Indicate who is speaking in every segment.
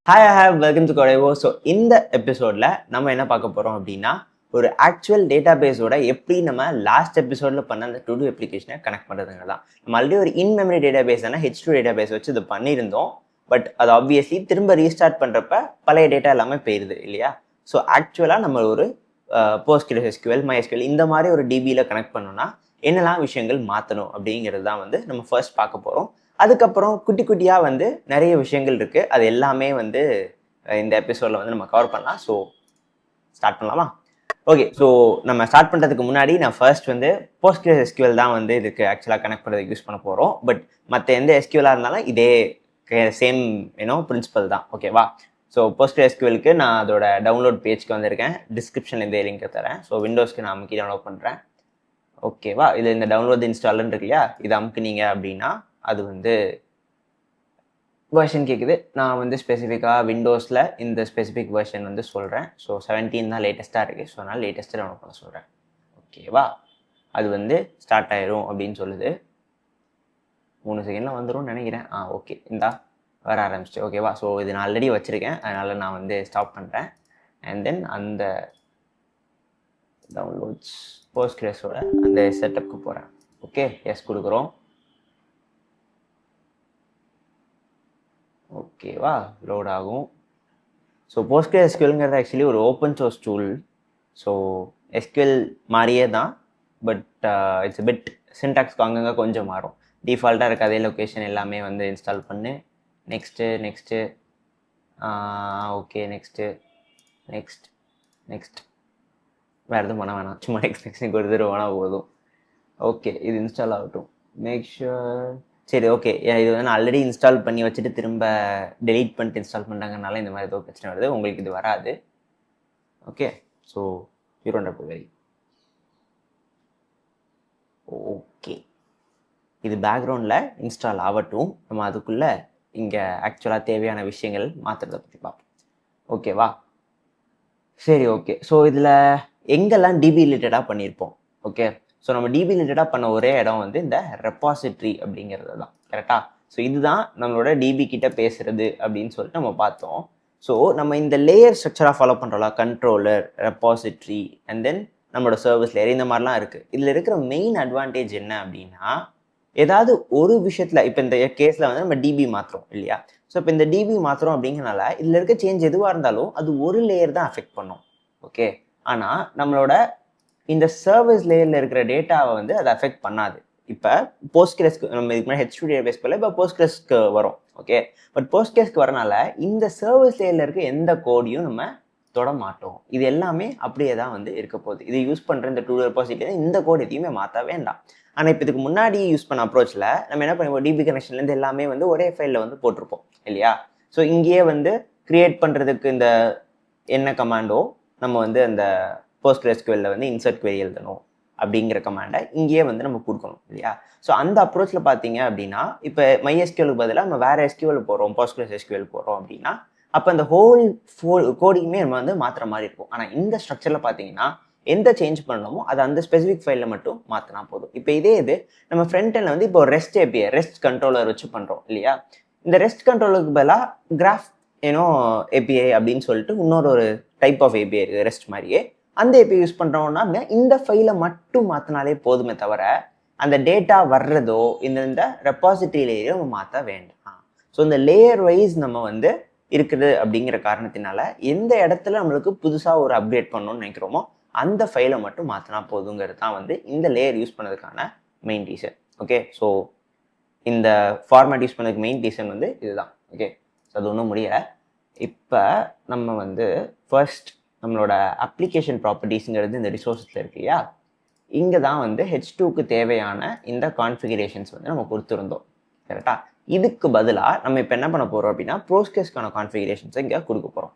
Speaker 1: Hi welcome to கொடைவோ. So இந்த எபிசோடில் நம்ம என்ன பார்க்க போகிறோம் அப்படின்னா, ஒரு ஆக்சுவல் டேட்டா பேஸோட எப்படி நம்ம லாஸ்ட் எபிசோடில் பண்ண அந்த டு டூ அப்ளிகேஷனை கனெக்ட் பண்ணுறதுங்க தான். நம்ம ஆல்ரெடி ஒரு இன் மெமரி டேட்டா பேஸ் தானே ஹெச்2 டேட்டா பேஸ் வச்சு இது பண்ணியிருந்தோம். பட் அது ஆப்வியஸ்லி திரும்ப ரீஸ்டார்ட் பண்ணுறப்ப பழைய டேட்டா எல்லாமே போயிடுது இல்லையா. ஸோ ஆக்சுவலாக நம்ம ஒரு PostgreSQL, MySQL இந்த மாதிரி ஒரு டிபியில் கனெக்ட் பண்ணோம்னா என்னெல்லாம் விஷயங்கள் மாற்றணும் அப்படிங்கிறது தான் வந்து நம்ம ஃபர்ஸ்ட் பார்க்க போகிறோம். அதுக்கப்புறம் குட்டி குட்டியாக வந்து நிறைய விஷயங்கள் இருக்குது. அது எல்லாமே வந்து இந்த எபிசோடில் வந்து நம்ம கவர் பண்ணலாம். ஸோ ஸ்டார்ட் பண்ணலாமா? ஓகே, ஸோ நம்ம ஸ்டார்ட் பண்ணுறதுக்கு முன்னாடி நான் ஃபர்ஸ்ட் வந்து PostgreSQL தான் வந்து இதுக்கு ஆக்சுவலாக கனெக்ட் பண்ணுறதுக்கு யூஸ் பண்ண போகிறோம். பட் மற்ற எந்த எஸ்கியூலாக இருந்தாலும் இதே சேம் பிரின்சிபல் தான். ஓகேவா? ஸோ PostgreSQLக்கு நான் அதோட டவுன்லோட் பேஜ்க்கு வந்திருக்கேன். டிஸ்கிரிப்ஷனில் இந்த லிங்க்கை தரேன். ஸோ விண்டோஸ்க்கு நான் அமுக்கி டவுன்லோட் பண்ணுறேன். ஓகேவா? இது இந்த டவுன்லோட் இன்ஸ்டால்னு இருக்கு இல்லையா, இதை அமுக்குனீங்க அப்படின்னா அது வந்து வெர்ஷன் கேட்குது. நான் வந்து ஸ்பெசிஃபிக்காக விண்டோஸில் இந்த ஸ்பெசிஃபிக் வெர்ஷன் வந்து சொல்கிறேன். ஸோ 17 தான் லேட்டஸ்ட்டாக இருக்குது. ஸோ அதனால் லேட்டஸ்ட்டாக டவுன்லோட் பண்ண சொல்கிறேன். ஓகேவா? அது வந்து ஸ்டார்ட் ஆயிரும் அப்படின்னு சொல்லுது. 3 செகண்டில் வந்துடும் நினைக்கிறேன். ஓகே, இந்தா வர ஆரம்பிச்சிச்சு. ஓகேவா? ஸோ இது நான் ஆல்ரெடி வச்சுருக்கேன், அதனால் நான் வந்து ஸ்டாப் பண்ணுறேன். அண்ட் தென் அந்த டவுன்லோட்ஸ் போஸ்ட்கிரஸோட அந்த செட்டப்புக்கு போகிறேன். ஓகே, எஸ் கொடுக்குறோம். ஓகேவா? லோட் ஆகும். ஸோ PostgreSQLங்கிறது ஆக்சுவலி ஒரு open source tool. So SQL மாதிரியே தான், பட் இட்ஸ் பிட் சின்டாக்ஸ்க்கு அங்கங்கே கொஞ்சம் மாறும். டிஃபால்ட்டாக இருக்க அதே லொக்கேஷன் எல்லாமே வந்து இன்ஸ்டால் பண்ணு. நெக்ஸ்ட்டு ஓகே, நெக்ஸ்ட் வேறு எதுவும் பண்ண வேணாம், சும்மா நெக்ஸ்ட் ஒரு தடவை வேணால் போதும். ஓகே, இது இன்ஸ்டால் ஆகட்டும். Make sure. சரி, ஓகே. இது வந்து நான் ஆல்ரெடி இன்ஸ்டால் பண்ணி வச்சுட்டு திரும்ப டெலீட் பண்ணிட்டு இன்ஸ்டால் பண்ணுறாங்கனால இந்த மாதிரி ஏதோ பிரச்சனை வருது. உங்களுக்கு இது வராது. Okay, so you don't have to worry. Okay, இது பேக்ரவுண்டில் இன்ஸ்டால் ஆகட்டும். நம்ம அதுக்குள்ளே இங்கே ஆக்சுவலாக தேவையான விஷயங்கள் மாற்றுறதை பற்றி பார்ப்போம். ஓகேவா? சரி, ஓகே. ஸோ இதில் எங்கெல்லாம் டிபி ரிலேட்டடாக பண்ணியிருப்போம். ஓகே, ஸோ நம்ம டிபி ரிலேட்டடாக பண்ண ஒரே இடம் வந்து இந்த ரெப்பாசிட்ரி அப்படிங்கிறது தான். கரெக்டாக? ஸோ இதுதான் நம்மளோட டிபி கிட்ட பேசுறது அப்படின்னு சொல்லிட்டு நம்ம பார்த்தோம். ஸோ நம்ம இந்த லேயர் ஸ்ட்ரக்சராக ஃபாலோ பண்ணுறோம்ல, கண்ட்ரோலர், ரெப்பாசிட்ரி அண்ட் தென் நம்மளோட சர்வீஸ் லேயர், இந்த மாதிரிலாம் இருக்குது. இதில் இருக்கிற மெயின் அட்வான்டேஜ் என்ன அப்படின்னா, ஏதாவது ஒரு விஷயத்தில் இப்போ இந்த கேஸில் வந்து நம்ம டிபி மாற்றுறோம் இல்லையா. ஸோ இப்போ இந்த டிபி மாற்றுறோம் அப்படிங்கிறனால இதில் இருக்க சேஞ்ச் எதுவாக இருந்தாலும் அது ஒரு லேயர் தான் அஃபெக்ட் பண்ணும். ஓகே, ஆனால் நம்மளோட இந்த சர்வீஸ் லேயரில் இருக்கிற டேட்டாவை வந்து அதை அஃபெக்ட் பண்ணாது. இப்போ போஸ்ட்கிரஸ்க்கு நம்ம இதுக்கு முன்னாடி ஹெச்2 டேட்டாபேஸ் போல இப்போ போஸ்ட்கிரஸ்க்கு வரும். ஓகே, பட் போஸ்ட்கிரஸ்க்கு வரனால இந்த சர்வீஸ் லேயரில் இருக்க எந்த கோடையும் நம்ம தொட மாட்டோம். இது எல்லாமே அப்படியே தான் வந்து இருக்க போகுது. இது யூஸ் பண்ணுற இந்த 2 ரெபாசிட்டரி இந்த கோட் எதையுமே மாற்ற வேண்டாம். ஆனால் இப்போ இதுக்கு முன்னாடி யூஸ் பண்ண அப்ரோச்சில் நம்ம என்ன பண்ணுவோம், டிபி கனெக்ஷன்லேருந்து எல்லாமே வந்து ஒரே ஃபைலில் வந்து போட்டிருப்போம் இல்லையா. ஸோ இங்கேயே வந்து கிரியேட் பண்ணுறதுக்கு இந்த என்ன கமாண்டோ நம்ம வந்து அந்த PostgreSQL வந்து இன்சர்ட் query எழுதணும் அப்படிங்கிற கமாண்டை இங்கேயே வந்து நம்ம கொடுக்கணும் இல்லையா. ஸோ அந்த அப்ரோச்சில் பார்த்தீங்க அப்படின்னா, இப்போ MySQLக்கு பதிலாக நம்ம வேறு SQL போகிறோம், PostgreSQL போகிறோம் அப்படின்னா அப்போ அந்த ஹோல் கோடிங்குமே நம்ம வந்து மாற்றுற மாதிரி இருக்கும். ஆனால் இந்த ஸ்ட்ரக்சரில் பார்த்தீங்கன்னா எந்த சேஞ்ச் பண்ணணுமோ அதை அந்த ஸ்பெசிஃபிக் ஃபைலில் மட்டும் மாற்றினா போதும். இப்போ இதே இது நம்ம ஃப்ரண்ட் எண்டில் வந்து இப்போ ரெஸ்ட் API, ரெஸ்ட் கண்ட்ரோலர் வச்சு பண்ணுறோம் இல்லையா. இந்த ரெஸ்ட் கண்ட்ரோலருக்கு பதிலாக கிராஃப் API அப்படின்னு சொல்லிட்டு இன்னொரு டைப் ஆஃப் API இருக்குது ரெஸ்ட் மாதிரியே. அந்த API யூஸ் பண்ணுறோம்னா இந்த ஃபைலை மட்டும் மாற்றினாலே போதுமே தவிர அந்த டேட்டா வர்றதோ இந்த ரெப்பாசிட்டரி லேயரை நம்ம மாற்ற வேண்டாம். ஸோ இந்த லேயர் வைஸ் நம்ம வந்து இருக்குது அப்படிங்கிற காரணத்தினால எந்த இடத்துல நம்மளுக்கு புதுசாக ஒரு அப்டேட் பண்ணணும்னு நினைக்கிறோமோ அந்த ஃபைலை மட்டும் மாற்றினா போதுங்கிறது தான் வந்து இந்த லேயர் யூஸ் பண்ணதுக்கான மெயின் ரீசன். ஓகே, ஸோ இந்த ஃபார்மேட் யூஸ் பண்ணதுக்கு மெயின் ரீசன் வந்து இதுதான். ஓகே, ஸோ அது ஒன்றும் முடியலை. இப்போ நம்ம வந்து ஃபர்ஸ்ட் நம்மளோட அப்ளிகேஷன் ப்ராப்பர்ட்டிஸுங்கிறது இந்த ரிசோர்ஸில் இருக்கு இல்லையா. இங்கே தான் வந்து H2க்கு தேவையான இந்த கான்ஃபிகரேஷன்ஸ் வந்து நம்ம கொடுத்துருந்தோம். கரெக்டாக? இதுக்கு பதிலாக நம்ம இப்போ என்ன பண்ண போகிறோம் அப்படின்னா போஸ்ட்கிரஸ்க்கான கான்ஃபிகரேஷன்ஸை இங்கே கொடுக்க போகிறோம்.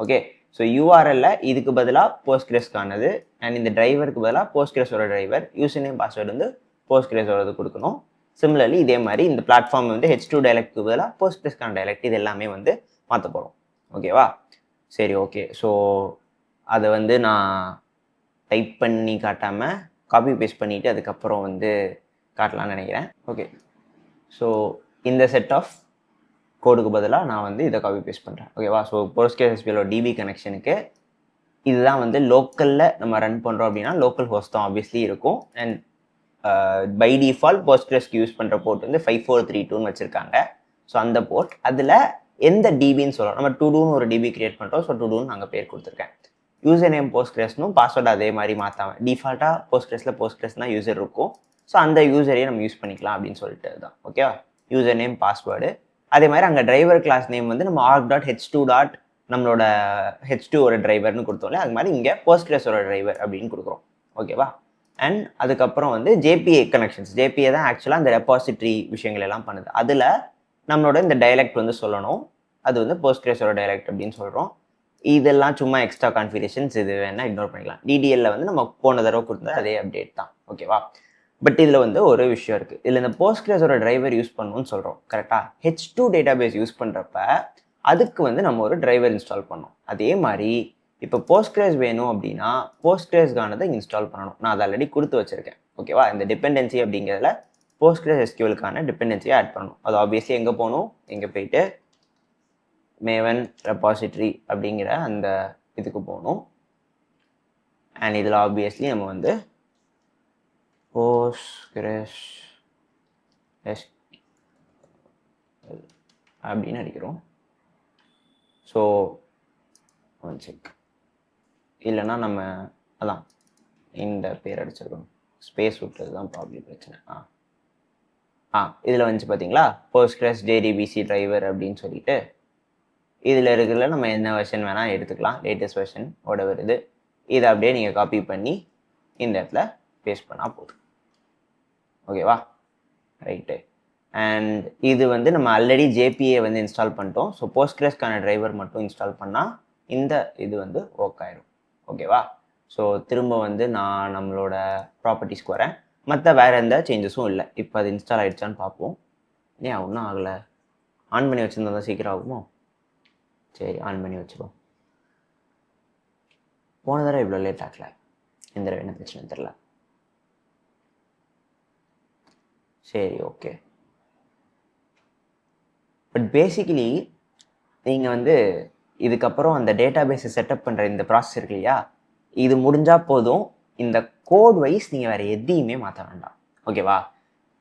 Speaker 1: ஓகே, ஸோ URL இதுக்கு பதிலாக போஸ்ட்கிரஸ்க்கானது அண்ட் இந்த டிரைவருக்கு பதிலாக போஸ்ட்கிரஸோட டிரைவர், யூசர் நேம் பாஸ்வேர்டு வந்து போஸ்ட்கிரஸோடது கொடுக்கணும். சிமிலர்லி இதே மாதிரி இந்த பிளாட்ஃபார்ம் வந்து H2 டைலக்ட்க்கு பதிலாக போஸ்ட்கிரஸ்க்கான டைலக்ட் இது எல்லாமே வந்து மாற்ற போகிறோம். ஓகேவா? சரி, ஓகே. ஸோ அதை வந்து நான் டைப் பண்ணி காட்டாமல் காப்பி பேஸ்ட் பண்ணிவிட்டு அதுக்கப்புறம் வந்து காட்டலான்னு நினைக்கிறேன். ஓகே, ஸோ இந்த செட் ஆஃப் கோடுக்கு பதிலாக நான் வந்து இதை காப்பி பேஸ்ட் பண்ணுறேன். ஓகேவா? ஸோ PostgreSQL டிபி கனெக்ஷனுக்கு இதுதான் வந்து லோக்கலில் நம்ம ரன் பண்ணுறோம் அப்படின்னா லோக்கல் ஹோஸ்ட் தான் ஆப்வியஸ்லி இருக்கும். அண்ட் பை டிஃபால்ட் போஸ்ட்கிரஸ்க்கு யூஸ் பண்ணுற போர்ட் வந்து 5432ன்னு வச்சுருக்காங்க. ஸோ அந்த போர்ட் அதில் எந்த டிபின்னு சொல்லலாம். நம்ம டுடூன்னு ஒரு டிபி கிரியேட் பண்ணுறோம். ஸோ டுடூன்னு நாங்கள் பேர் கொடுத்துருக்கேன். யூசர் நேம் போஸ்ட்கிரஸ்னும் பாஸ்வேர்டு அதே மாதிரி மாற்றாமல் டிஃபால்ட்டாக போஸ்ட்கிரஸ் தான் யூசர் இருக்கும். ஸோ அந்த யூசரையே நம்ம யூஸ் பண்ணிக்கலாம் அப்படின்னு சொல்லிட்டு தான். ஓகேவா? யூசர் நேம் பாஸ்வேர்டு அதே மாதிரி அங்கே டிரைவர் கிளாஸ் நேம் வந்து நம்ம arg.h2. நம்மளோட h2 டிரைவர்னு கொடுத்தோம்ல அது மாதிரி இங்கே போஸ்ட்கிரஸோட டிரைவர் அப்படின்னு கொடுக்குறோம். ஓகேவா? அண்ட் அதுக்கப்புறம் வந்து ஜேபிஏ கனெக்ஷன்ஸ். ஜேபிஏ தான் ஆக்சுவலாக அந்த ரெபாசிட்ரி விஷயங்கள் எல்லாம் பண்ணுது. அதில் நம்மளோட இந்த டைலக்ட் வந்து சொல்லணும். அது வந்து போஸ்ட்கிரஸோட டைலக்ட் அப்படின்னு சொல்கிறோம். இதெல்லாம் சும்மா எக்ஸ்ட்ரா கான்ஃபிகரேஷன்ஸ், இது வேணால் இக்னோர் பண்ணிக்கலாம். டிடிஎல்ல வந்து நம்ம போன தடவை கொடுத்தது அதே அப்டேட் தான். ஓகேவா? பட் இதில் வந்து ஒரு விஷயம் இருக்குது. இதில் இந்த போஸ்ட்கிரஸோட டிரைவர் யூஸ் பண்ணணும்னு சொல்கிறோம். கரெக்டாக h2 டேட்டாபேஸ் யூஸ் பண்ணுறப்ப அதுக்கு வந்து நம்ம ஒரு டிரைவர் இன்ஸ்டால் பண்ணோம். அதே மாதிரி இப்போ போஸ்ட்கிரஸ் வேணும் அப்படின்னா போஸ்ட்கிரஸ்க்கானதை இன்ஸ்டால் பண்ணணும். நான் அதை ஆல்ரெடி கொடுத்து வச்சுருக்கேன். ஓகேவா? இந்த டிபெண்டன்சி அப்படிங்கிறதுல PostgreSQLக்கான டிபெண்டன்சியை ஆட் பண்ணணும். அது ஆப்வியஸ்லி எங்கே போகணும்? எங்கே போயிட்டு மேவன் ரெபாசிட்ரி அப்படிங்கிற அந்த இதுக்கு போகணும். அண்ட் இதில் ஆப்வியஸ்லி நம்ம வந்து போஸ்ட்கிரஸ் அப்படின்னு அடிக்கிறோம். So one check. இல்லைன்னா நம்ம அதான் இந்த பேர் அடிச்சிருக்கணும். ஸ்பேஸ் விட்டது தான் ப்ராப்ளம் பிரச்சனை. இதில் வந்துச்சு பார்த்தீங்களா? போஸ்ட்கிரஸ் JDBC டிரைவர் அப்படின்னு சொல்லிட்டு இதில் இருக்கிறதுல நம்ம என்ன வெர்ஷன் வேணால் எடுத்துக்கலாம். லேட்டஸ்ட் வெர்ஷன் whatever இது. இதை அப்படியே நீங்கள் காப்பி பண்ணி இந்த இடத்துல பேஸ்ட் பண்ணால் போதும். ஓகேவா? ரைட்டு. அண்ட் இது வந்து நம்ம ஆல்ரெடி ஜேபிஏ வந்து இன்ஸ்டால் பண்ணிட்டோம். ஸோ போஸ்ட்கிரஸ்க்கான டிரைவர் மட்டும் இன்ஸ்டால் பண்ணால் இந்த இது வந்து ஒர்க் ஆயிடும். ஓகேவா? ஸோ திரும்ப வந்து நான் நம்மளோட ப்ராப்பர்ட்டிஸ்க்கு வரேன். மற்ற வேறு எந்த சேஞ்சஸும் இல்லை. இப்போ அது இன்ஸ்டால் ஆகிடுச்சான்னு பார்ப்போம். ஏன் ஒன்றும் ஆகலை? ஆன் பண்ணி வச்சுருந்தா தான் சீக்கிரம் ஆகுமோ? சரி, ஆன் பண்ணி வச்சுருவோம். போன தடவை இவ்வளோ லேட் ஆகலை. இந்த தடவை என்ன பிரச்சனை தெரில. சரி, ஓகே. பட் பேசிக்கலி நீங்கள் வந்து இதுக்கப்புறம் அந்த டேட்டாபேஸை செட்டப் பண்ணுற இந்த ப்ராசஸ் இருக்கு இல்லையா, இது முடிஞ்சால் போதும். இந்த கோட் வைஸ் நீங்கள் வேறு எதையுமே மாற்ற வேண்டாம். ஓகேவா?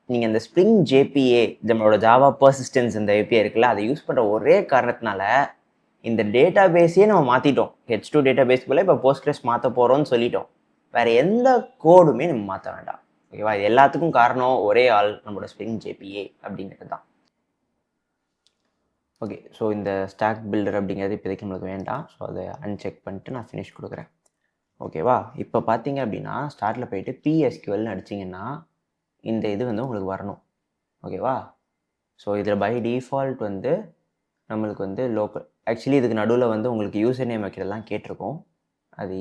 Speaker 1: நீங்கள் இந்த ஸ்ப்ரிங் ஜேபிஏ நம்மளோட ஜாவா பர்சிஸ்டன்ஸ் இந்த ஏபிஏ இருக்குல்ல, அதை யூஸ் பண்ணுற ஒரே காரணத்தினால இந்த டேட்டாபேஸையே நம்ம மாற்றிட்டோம். h2 டேட்டாபேஸ்க்குள்ளே இப்போ போஸ்ட்கிரஸ் மாற்ற போகிறோம்னு சொல்லிட்டோம். வேறு எந்த கோடுமே நம்ம மாற்ற வேண்டாம். ஓகேவா? இது எல்லாத்துக்கும் காரணம் ஒரே ஆள், நம்மளோட ஸ்ப்ரிங் ஜேபிஏ அப்படிங்கிறது தான். ஓகே, ஸோ இந்த ஸ்டாக் பில்டர் அப்படிங்கிறது இப்போதைக்கு நம்மளுக்கு வேண்டாம். ஸோ அதை அன்செக் பண்ணிட்டு நான் ஃபினிஷ் கொடுக்குறேன். ஓகேவா? இப்போ பார்த்தீங்க அப்படின்னா ஸ்டார்ட்டில் போயிட்டு PSQLன்னு அடிச்சிங்கன்னா இந்த இது வந்து உங்களுக்கு வரணும். ஓகேவா? ஸோ இதில் பை டிஃபால்ட் வந்து நம்மளுக்கு வந்து லோக்கல், ஆக்சுவலி இதுக்கு நடுவில் வந்து உங்களுக்கு யூசர் நேம் வைக்கிறதெல்லாம் கேட்டிருக்கோம். அது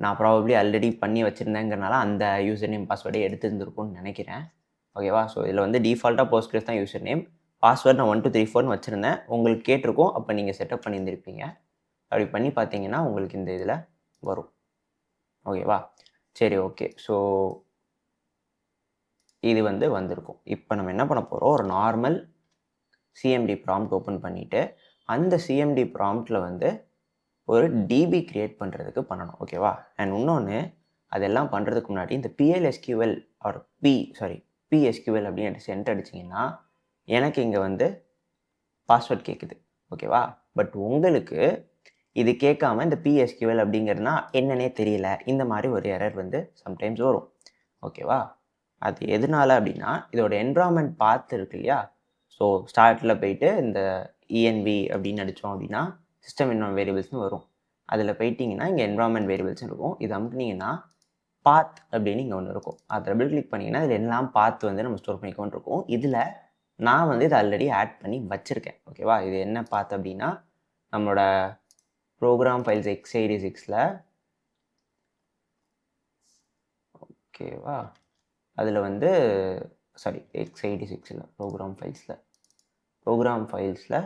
Speaker 1: நான் ப்ராபப்ளி ஆல்ரெடி பண்ணி வச்சுருந்தேங்கிறனால அந்த யூசர் நேம் பாஸ்வேர்டே எடுத்துருந்துருக்கும்னு நினைக்கிறேன். ஓகேவா? ஸோ இதில் வந்து டிஃபால்ட்டாக போஸ்ட்கிரஸ் தான் யூசர் நேம். பாஸ்வேர்ட் நான் 1234ன்னு வச்சுருந்தேன். உங்களுக்கு கேட்டிருக்கோம். அப்போ நீங்கள் செட்டப் பண்ணியிருந்திருப்பீங்க. அப்படி பண்ணி பார்த்தீங்கன்னா உங்களுக்கு இந்த இதில் வரும். ஓகேவா? சரி, ஓகே. ஸோ இது வந்து வந்திருக்கும். இப்போ நம்ம என்ன பண்ண போகிறோம்? ஒரு நார்மல் CMD ப்ராம்ப்ட் ஓப்பன் பண்ணிவிட்டு அந்த CMD ப்ராம்ப்டில் வந்து ஒரு டிபி க்ரியேட் பண்ணுறதுக்கு பண்ணணும். ஓகேவா? அண்ட் இன்னொன்று, அதெல்லாம் பண்ணுறதுக்கு முன்னாடி இந்த PLSQL ஆர் PSQL அப்படின்னு சென்டர் அடிச்சிங்கன்னா எனக்கு இங்கே வந்து பாஸ்வேர்ட் கேட்குது. ஓகேவா? பட் உங்களுக்கு இது கேட்காம இந்த PSQL அப்படிங்கிறதுனா என்னன்னே தெரியல, இந்த மாதிரி ஒரு எரர் வந்து சம்டைம்ஸ் வரும். ஓகேவா? அது எதனால அப்படின்னா இதோட என்விரான்மெண்ட் பாத் இருக்கு இல்லையா? ஸோ ஸ்டார்ட்டில் போயிட்டு இந்த ENV அப்படின்னு அடித்தோம் அப்படின்னா சிஸ்டம் என்விரான்மெண்ட் வேரியபிள்ஸ்னு வரும். அதில் போயிட்டிங்கன்னா இங்கே என்விரான்மெண்ட் வேரியபிள்ஸ்னு இருக்கும். இது அமுக்குனீங்கன்னா பாத் அப்படின்னு இங்கே ஒன்று இருக்கும். அதை டபுள் கிளிக் பண்ணிங்கன்னா இதில் எல்லாம் பாத் வந்து நம்ம ஸ்டோர் பண்ணிக்கோன்னு இருக்கும். இதில் நான் வந்து இதை ஆல்ரெடி ஆட் பண்ணி வச்சுருக்கேன். ஓகேவா? இது என்ன பாத் அப்படின்னா நம்மளோட ப்ரோக்ராம் ஃபைல்ஸ் x86ல், ஓகேவா, அதில் வந்து x86ல் ப்ரோக்ராம் ஃபைல்ஸில்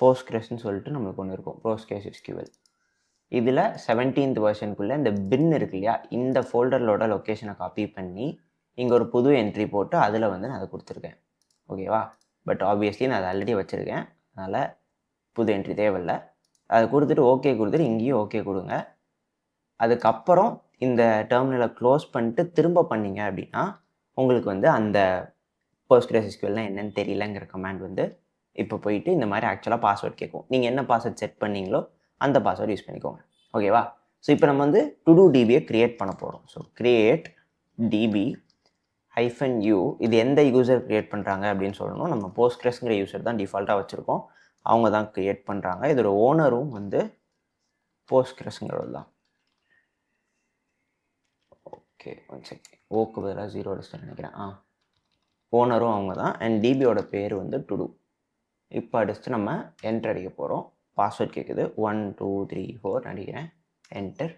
Speaker 1: போஸ்ட்கிரஸ்ன்னு சொல்லிட்டு நம்மளுக்கு ஒன்று இருக்கும், PostgreSQL. இதில் 17th வெர்ஷனுக்குள்ளே இந்த பின் இருக்கு இல்லையா, இந்த ஃபோல்டரோட லொக்கேஷனை காப்பி பண்ணி இங்கே ஒரு புது என்ட்ரி போட்டு அதில் வந்து நான் அதை கொடுத்துருக்கேன். ஓகேவா? பட் ஆப்வியஸ்லி நான் அதை ஆல்ரெடி வச்சுருக்கேன், அதனால் புது என்ட்ரி தேவையில்லை. அதை கொடுத்துட்டு ஓகே கொடுத்துட்டு இங்கேயும் ஓகே கொடுங்க. அதுக்கப்புறம் இந்த டெர்மினலை க்ளோஸ் பண்ணிட்டு திரும்ப பண்ணீங்க அப்படின்னா உங்களுக்கு வந்து அந்த PostgreSQLனா என்னன்னு தெரியலங்கிற கமாண்ட் வந்து இப்போ போயிட்டு இந்த மாதிரி ஆக்சுவலாக பாஸ்வேர்ட் கேட்கும். நீங்கள் என்ன பாஸ்வேர்ட் செட் பண்ணீங்களோ அந்த பாஸ்வேர்டு யூஸ் பண்ணிக்கோங்க. ஓகேவா? ஸோ இப்போ நம்ம வந்து டு டூ டிபியை க்ரியேட் பண்ண போகிறோம். ஸோ கிரியேட் டிபி -u இது எந்த யூசர் க்ரியேட் பண்ணுறாங்க அப்படின்னு சொல்லணும். நம்ம போஸ்ட்கிரஸ்ங்கிற யூசர் தான் டிஃபால்ட்டாக வச்சுருக்கோம், அவங்க தான் க்ரியேட் பண்ணுறாங்க. இதோட ஓனரும் வந்து போஸ்ட்கிரஸ்ங்கிறது தான். ஓகே, ஒன் செகண்ட், ஓக்கு பதிலாக 0 அடிச்சுட்டு நினைக்கிறேன். ஓனரும் அவங்க தான். அண்ட் டிபியோட பேர் வந்து டு டூ. இப்போ அடிச்சுட்டு நம்ம என்டர் அடிக்க போகிறோம். பாஸ்வேர்ட் கேட்குது, 1 2 3 4 அடிக்கிறேன், என்டர்.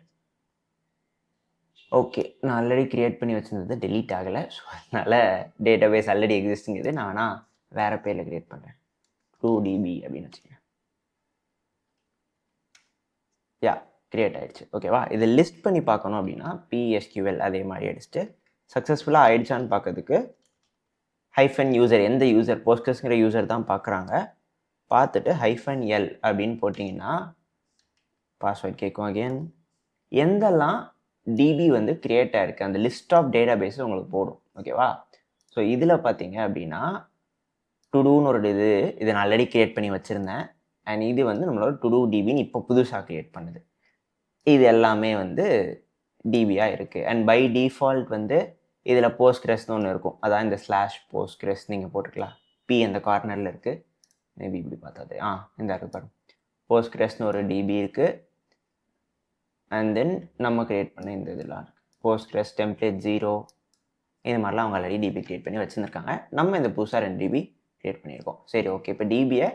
Speaker 1: ஓகே, நான் ஆல்ரெடி க்ரியேட் பண்ணி வச்சுருந்தது டெலீட் ஆகலை. ஸோ அதனால் டேட்டாபேஸ் ஆல்ரெடி எக்ஸிஸ்டிங்குது. நான் வேணால் வேறு பேரில் க்ரியேட் பண்ணுறேன், 2DB அப்படின்னு வச்சுக்கேன். யா, க்ரியேட் ஆகிடுச்சு. ஓகேவா? இதை லிஸ்ட் பண்ணி பார்க்கணும் அப்படின்னா PSQL அதே மாதிரி அடிச்சுட்டு சக்ஸஸ்ஃபுல்லாக ஆகிடுச்சான்னு பார்க்கறதுக்கு -யூசர், எந்த யூசர் போஸ்ட்கிரஸ்ங்கிற யூசர் தான் பார்க்குறாங்க, பார்த்துட்டு -l அப்படின்னு போட்டிங்கன்னா பாஸ்வேர்ட் கேட்கும். அகெயின் எந்தெல்லாம் டிபி வந்து க்ரியேட் ஆகிருக்கு அந்த லிஸ்ட் ஆஃப் டேட்டா பேஸ் உங்களுக்கு போடும். ஓகேவா? ஸோ இதில் பார்த்தீங்க அப்படின்னா டுடூன்னு ஒரு இது நான் ஆல்ரெடி க்ரியேட் பண்ணி வச்சுருந்தேன். அண்ட் இது வந்து நம்மளோட டுடூ டிபின்னு இப்போ புதுசாக க்ரியேட் பண்ணுது. இது எல்லாமே வந்து டிபியாக இருக்குது. அண்ட் பை டிஃபால்ட் வந்து இதில் போஸ்ட்கிரஸ்னு ஒன்று இருக்கும், அதான் இந்த /postgres நீங்கள் போட்டுக்கலாம். பி அந்த கார்னரில் இருக்குது, மேபி இப்படி பார்த்தாது. இந்த இருக்கு பாருங்க, போஸ்ட்கிரஸ்னு ஒரு டிபி இருக்குது. அண்ட் தென் நம்ம க்ரியேட் பண்ண இந்த இதெல்லாம் இருக்குது, போஸ்ட்கிரஸ் டெம்ப்ளேட் 0, இது மாதிரிலாம் அவங்க ஆல்ரெடி டிபி க்ரியேட் பண்ணி வச்சுருக்காங்க. நம்ம இந்த புதுசாக 2 டிபி க்ரியேட் பண்ணியிருக்கோம். சரி, ஓகே, இப்போ டிபியை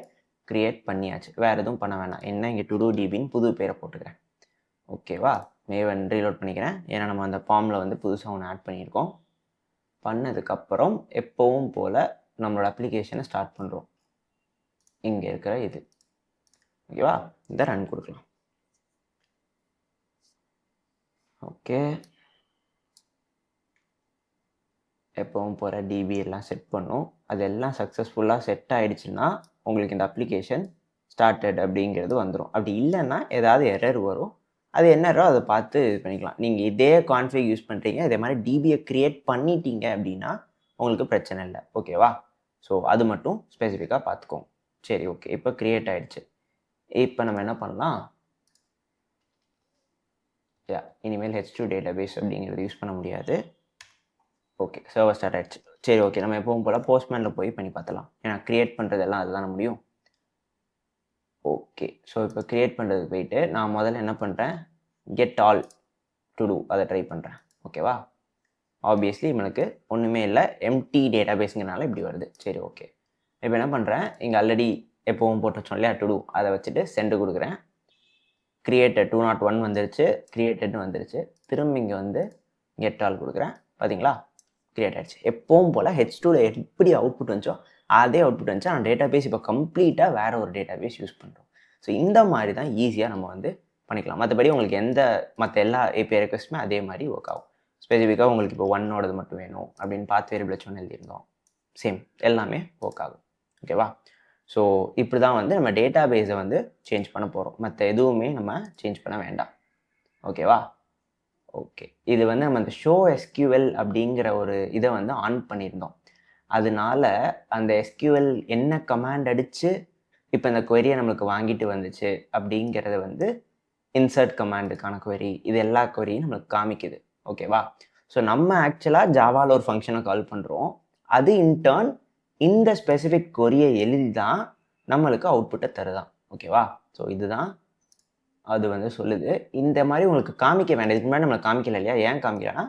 Speaker 1: க்ரியேட் பண்ணியாச்சு, வேறு எதுவும் பண்ண வேணாம். என்ன, இங்கே டு டூ டிபின்னு புது பேரை போட்டுக்கிறேன். ஓகேவா? மேவன் ரீலோட் பண்ணிக்கிறேன், ஏன்னா நம்ம அந்த ஃபார்மில் வந்து புதுசாக ஒன்று ஆட் பண்ணியிருக்கோம். பண்ணதுக்கப்புறம் எப்போவும் போல் நம்மளோட அப்ளிகேஷனை ஸ்டார்ட் பண்ணுறோம். இங்கே இருக்கிற இது ஓகேவா, இதை ரன் கொடுக்கலாம். ஓகே, எப்பவும் போகிற டிபி எல்லாம் செட் பண்ணும். அதெல்லாம் சக்ஸஸ்ஃபுல்லாக செட் ஆகிடுச்சுன்னா உங்களுக்கு இந்த அப்ளிகேஷன் ஸ்டார்டட் அப்படிங்கிறது வந்துடும். அப்படி இல்லைன்னா ஏதாவது எரர் வரும், அது என்னரோ அதை பார்த்து இது பண்ணிக்கலாம். நீங்கள் இதே கான்ஃபிக் யூஸ் பண்ணுறீங்க, இதே மாதிரி டிபியை க்ரியேட் பண்ணிட்டீங்க அப்படின்னா உங்களுக்கு பிரச்சனை இல்லை. ஓகேவா? ஸோ அது மட்டும் ஸ்பெசிஃபிக்காக பார்த்துக்கோங்க. சரி, ஓகே, இப்போ க்ரியேட் ஆகிடுச்சு. இப்போ நம்ம என்ன பண்ணலாம், இனிமேல் H2 டேட்டாபேஸ் அப்படிங்கிறது யூஸ் பண்ண முடியாது. ஓகே, சர்வர் ஸ்டார்ட் ஆகிடுச்சு. சரி, ஓகே, நம்ம எப்பவும் போல் போஸ்ட்மேனில் போய் பண்ணி பார்த்தலாம், ஏன்னா க்ரியேட் பண்ணுறதெல்லாம் அதுதான் முடியும். ஓகே, ஸோ இப்போ க்ரியேட் பண்ணுறதுக்கு போயிட்டு நான் முதல்ல என்ன பண்ணுறேன், கெட் ஆல் டு டூ அதை ட்ரை பண்ணுறேன். ஓகேவா? ஆப்வியஸ்லி எனக்கு ஒன்றுமே இல்லை, எம்டி டேட்டாபேஸுங்கிறனால இப்படி வருது. சரி, ஓகே, இப்போ என்ன பண்ணுறேன், இங்கே ஆல்ரெடி எப்பவும் போட்டு வச்சோம் இல்லையா டு டூ, அதை வச்சுட்டு சென்டு கொடுக்குறேன். கிரியேட்டட் 201 வந்துருச்சு, கிரியேட்டட்னு வந்துருச்சு. திரும்ப இங்கே வந்து கெட் ஆல் கொடுக்குறேன். பார்த்தீங்களா, கிரியேட் ஆகிடுச்சு. எப்பவும் போல் H2ல எப்படி அவுட்புட் வந்துச்சோ அதே அவுட்புட் வந்துச்சு. ஆனால் டேட்டா பேஸ் இப்போ கம்ப்ளீட்டாக வேறு ஒரு டேட்டா பேஸ் யூஸ் பண்ணுறோம். ஸோ இந்த மாதிரி தான் ஈஸியாக நம்ம வந்து பண்ணிக்கலாம். மற்றபடி உங்களுக்கு மற்ற எல்லா API ரெக்வஸ்ட்டுமே அதே மாதிரி ஒர்க் ஆகும். ஸ்பெசிஃபிக்காக உங்களுக்கு இப்போ 1ஓடது மட்டும் வேணும் அப்படின்னு பார்த்து வேரியபிள் ஒன்று எழுதியிருந்தோம், சேம் எல்லாமே ஒர்க் ஆகும். ஓகேவா? ஸோ இப்படி தான் வந்து நம்ம டேட்டா பேஸை வந்து சேஞ்ச் பண்ண போகிறோம். மற்ற எதுவுமே நம்ம சேஞ்ச் பண்ண வேண்டாம். ஓகேவா? ஓகே, இது வந்து நம்ம இந்த ஷோ SQL அப்படிங்கிற ஒரு இதை வந்து ஆன் பண்ணியிருந்தோம். அதனால அந்த SQL என்ன கமாண்ட் அடித்து இப்போ இந்த கொரியை நம்மளுக்கு வாங்கிட்டு வந்துச்சு அப்படிங்கிறத வந்து இன்சர்ட் கமாண்டுக்கான கொரி, இது எல்லா கொரியும் நம்மளுக்கு காமிக்குது. ஓகேவா? ஸோ நம்ம ஆக்சுவலாக ஜாவாவில் ஒரு ஃபங்க்ஷனை கால் பண்ணுறோம், அது இன்டர்ன் இந்த ஸ்பெசிஃபிக் கொரியை எழுதி தான் நம்மளுக்கு அவுட்புட்டை தருதான். ஓகேவா? ஸோ இதுதான் அது வந்து சொல்லுது. இந்த மாதிரி உங்களுக்கு காமிக்க வேண்டாம், இதுக்கு முன்னாடி நம்மளுக்கு காமிக்கல இல்லையா? ஏன் காமிக்கலன்னா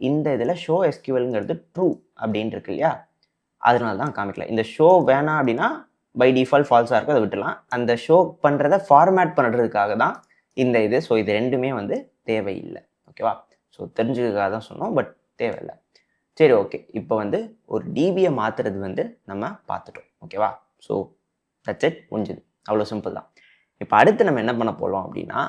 Speaker 1: இந்த இதில் ஷோ SQLங்கிறது ட்ரூ அப்படின்னு இருக்கு இல்லையா, அதனால தான் காமிக்கல. இந்த ஷோ வேணாம் அப்படின்னா பை டிஃபால்ட் ஃபால்ஸாக இருக்கும், அதை விட்டுலாம். அந்த ஷோ பண்ணுறதை ஃபார்மேட் பண்ணுறதுக்காக தான் இந்த இது. ஸோ இது ரெண்டுமே வந்து தேவையில்லை. ஓகேவா? ஸோ தெரிஞ்சுக்கிறதுக்காக தான் சொன்னோம், பட் தேவையில்லை. சரி, ஓகே, இப்போ வந்து ஒரு டிபியை மாற்றுறது வந்து நம்ம பார்த்துட்டோம். ஓகேவா? ஸோ தட்ஸ் இட், முடிஞ்சுது. அவ்வளோ சிம்பிள் தான். இப்போ அடுத்து நம்ம என்ன பண்ண போகிறோம் அப்படின்னா